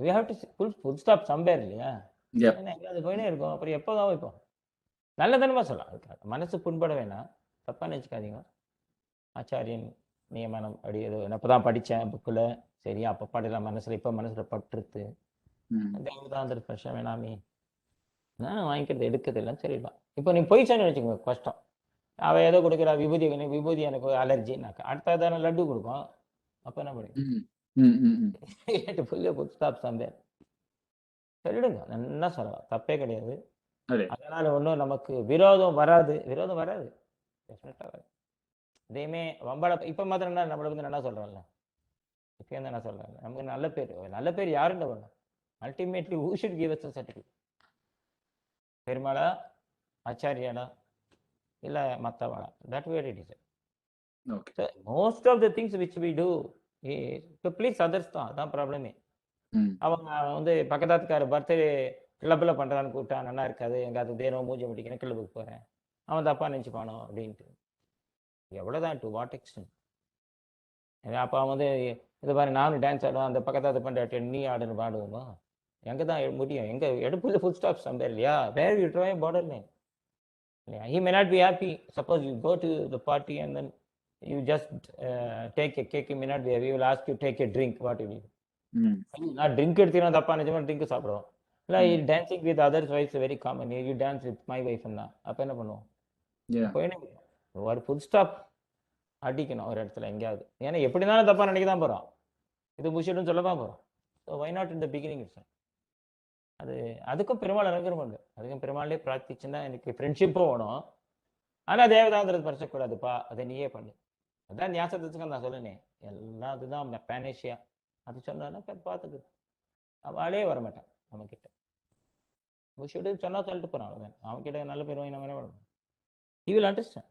[SPEAKER 2] we have to full stop somewhere இல்லையா? எங்கேயாவது போயினே இருக்கும், அப்புறம் எப்போதான் வைப்போம். நல்லதனமா சொல்லலாம், மனசு புண்பட வேணாம், தப்பா நினைச்சுக்காதீங்க. ஆச்சாரியன் நியமனம் அப்படி ஏதோ அப்பதான் படித்தேன் புக்கில், சரி அப்போ பாடலாம் மனசில், இப்போ மனசில் பட்டுருத்து, தேவதாந்திர பிரச்சனை வேணாமே, நான் வாங்கிக்கிறது எடுக்கிறது எல்லாம் சரிதான். இப்போ நீ போயிச்சான்னு வச்சுக்கோங்க கஷ்டம். அவள் ஏதோ கொடுக்குறா விபூதி எனக்கு அலர்ஜினாக்கா, அடுத்த தானே லட்டு கொடுக்கும், அப்போ என்ன பண்ணுங்க? You have to pull a full stop somewhere. சொல்லிடுங்க, நல்லா சொல்லலாம், தப்பே கிடையாது.
[SPEAKER 1] அதே
[SPEAKER 2] அதனால ஒன்றும் நமக்கு விரோதம் வராது. டெஃபினட்டாக வராது. இதையுமே வம்பாட இப்போ மாத்திரம் என்ன நம்மளை வந்து நல்லா சொல்கிறோம்ல, இப்போ என்ன சொல்கிறாங்க, நமக்கு நல்ல பேர் யாருன்னு வரணும். Ultimately who should give us a certificate? பெருமாளா, ஆச்சாரியாடா, இல்லை மற்றவாடா? That where it is.
[SPEAKER 1] Okay.
[SPEAKER 2] Most of the things which we do to please others தான், அதான் ப்ராப்ளமே. அவங்க வந்து பக்கத்தாத்துக்கார பர்த்டே கிளப்பில் பண்ணுறான்னு கூப்பிட்டா நல்லா இருக்காது, எங்காவது தினம் மூஞ்சி முடிக்கணும், கிளப்புக்கு போகிறேன், அவன் தப்பாக நினச்சிப்பானோ அப்படின்ட்டு. எவ்வளோதான், டு வாட் எக்ஸ்டென்ட்? அப்போ அவன் வந்து இது பாரு, நானும் டான்ஸ் ஆடுவேன், அந்த பக்கத்தாத்து பண்ணுற நீ ஆடுன்னு பாடுவோமா? எங்கே தான் முடியும்? எங்கே எடுப்புல ஃபுல் ஸ்டாப் சம்பேர் இல்லையா? Where you try border line இல்லையா? He may not be happy. Suppose you go to the party and then you just take a cake, may not be happy. Will ask you take a drink, what you do? நான் drink எடுத்தீங்கன்னா தப்பா நிஜமா drink சாப்பிடுவோம். இல்லை dancing with others wife very common. You dance with my வைஃப்னா அப்போ என்ன பண்ணுவோம்? ஒரு ஃபுல் ஸ்டாப் அடிக்கணும் ஒரு இடத்துல எங்கேயாவது. ஏன்னா எப்படி இருந்தாலும் தப்பா நினைக்க தான் போகிறோம், இது முடிச்சுட்டு சொல்ல தான் போகிறோம். So why not in the beginning it's. அதுக்கும் பெருமாள் அனுகிரகம், அதுக்கும் பெருமாளே பிரார்த்திச்சுன்னா எனக்கு ஃப்ரெண்ட்ஷிப்பும் வேணும். ஆனால் தேவதாந்திரத்தை பறிச்சக்கூடாதுப்பா, அதை நீயே பண்ணு. அதான் ஞாசத்துக்கு நான் சொல்லுனேன், எல்லாம் அதுதான் பேனேஷியா. அது சொன்னா பார்த்துக்கு அவளே வரமாட்டான் நம்மக்கிட்ட. விஷயத்து சொன்னா சொல்லிட்டு போறான், அவன்கிட்ட நல்ல பேர் வாங்கி நம்ம என்ன பண்ணணும்? He will understand.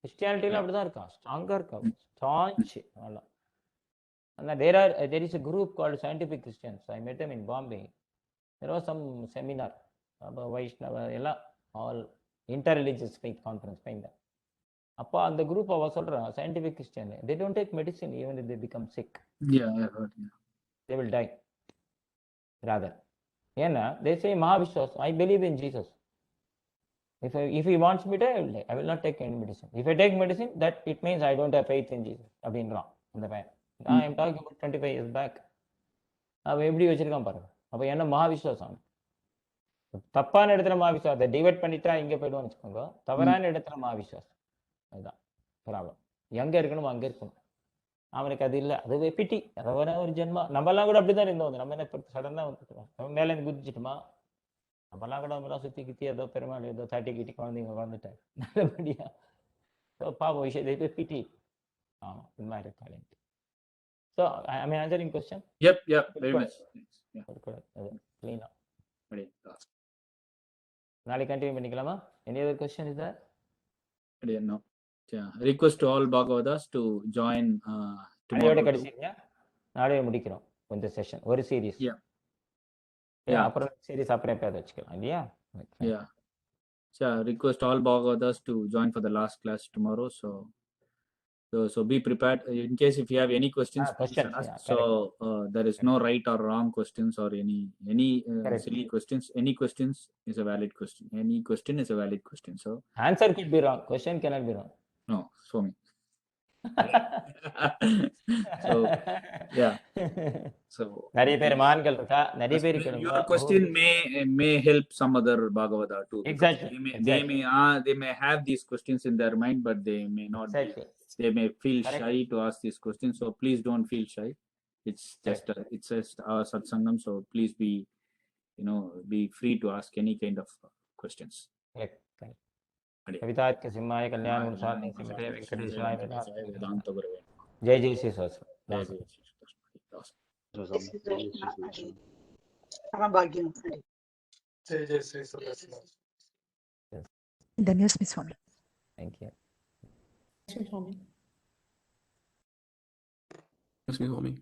[SPEAKER 2] கிறிஸ்டியானிட்டியில அப்படிதான் இருக்கான், ஸ்ட்ராங்கா இருக்கான், ஸ்டான்ச் நல்லா. There is a group called Scientific Christians. I met them in Bombay. There was some seminar about Vaishnava, எல்லாம் all interreligious faith conference பையன். அப்போ அந்த குரூப் அவ சொல்றான், scientific Christian, they don't take medicine even if they become sick. They will die rather. ஏன்னா they say Mahavishwas, I believe in Jesus. If he wants me to, I will not take any medicine. If I take medicine, that it means I don't have faith in Jesus அப்படின்றான் அந்த பையன். I am talking about 25 years back. அவன் எப்படி வச்சிருக்கான் பாருங்க. அப்போ என்ன மகாவிஸ்வாசம்? தப்பான இடத்துல மகாவிஸ்வாசத்தை டிவைட் பண்ணிட்டா இங்கே போயிடுவான்னு வச்சுக்கோங்க. தவறான இடத்துல மகாவிஸ்வாசம், அதுதான் ப்ராப்ளம். எங்கே இருக்கணுமோ அங்கே இருக்கணும். அவனுக்கு அது இல்லை, அது பிட்டி, அதை ஒரு ஜென்மா. நம்மலாம் கூட அப்படி தான் இருந்தோம். நம்ம என்ன இப்போ சடனாக வந்துட்டோம், நம்ம மேலே இருந்து குதிச்சிட்டுமா? நம்மலாம் கூட நம்மளாம் சுற்றி கித்தி ஏதோ பெருமாள் ஏதோ தட்டி கிட்டி குழந்தைங்க வளர்ந்துட்டேன் நல்லபடியா. ஸோ பாப்போம் விஷயத்தை போய் பிட்டி. ஆமாம், இது மாதிரி இருக்காங்க. So I am answering question.
[SPEAKER 1] Very much.
[SPEAKER 2] Clean up. நாளைக்கு கண்டினியூ பண்ணிக்கலாமா? Any other question is there?
[SPEAKER 1] No. Request to all Bhagavatas to join
[SPEAKER 2] நாளையோட கடைசியா, நாளையோட முடிக்கிறோம் இந்த செஷன், ஒரு சீரிஸ். அப்புறம் சீரிஸ் அப்புறம் எப்பயாவது வச்சுக்கலாம் இல்லையா?
[SPEAKER 1] Request all Bhagavatas to join for the last class tomorrow. So be prepared in case if you have any questions. So there is no right or wrong questions or any silly questions. Any questions is a valid question. Any question is a valid question. So
[SPEAKER 2] answer could be wrong, question cannot be wrong.
[SPEAKER 1] No, Swami. So so
[SPEAKER 2] நிறைய பேர் மான்கள் இருக்கா, நிறைய பேர்
[SPEAKER 1] your question may help some other Bhagavata too.
[SPEAKER 2] Exactly.
[SPEAKER 1] They may have these questions in their mind, but they may not be. They may feel shy to ask these questions. So please don't feel shy. It's just our satsangam. So please be free to ask any kind of questions.
[SPEAKER 2] कवितार्क सिंहाय कल्याण गुणसालिने श्रीमते वेंकटेशाय वेदांत गुरवे नमः. जय जय श्री सहस्र.
[SPEAKER 4] धन्यवाद स्वामी.
[SPEAKER 2] Thank you.
[SPEAKER 4] Swami.
[SPEAKER 5] Swami.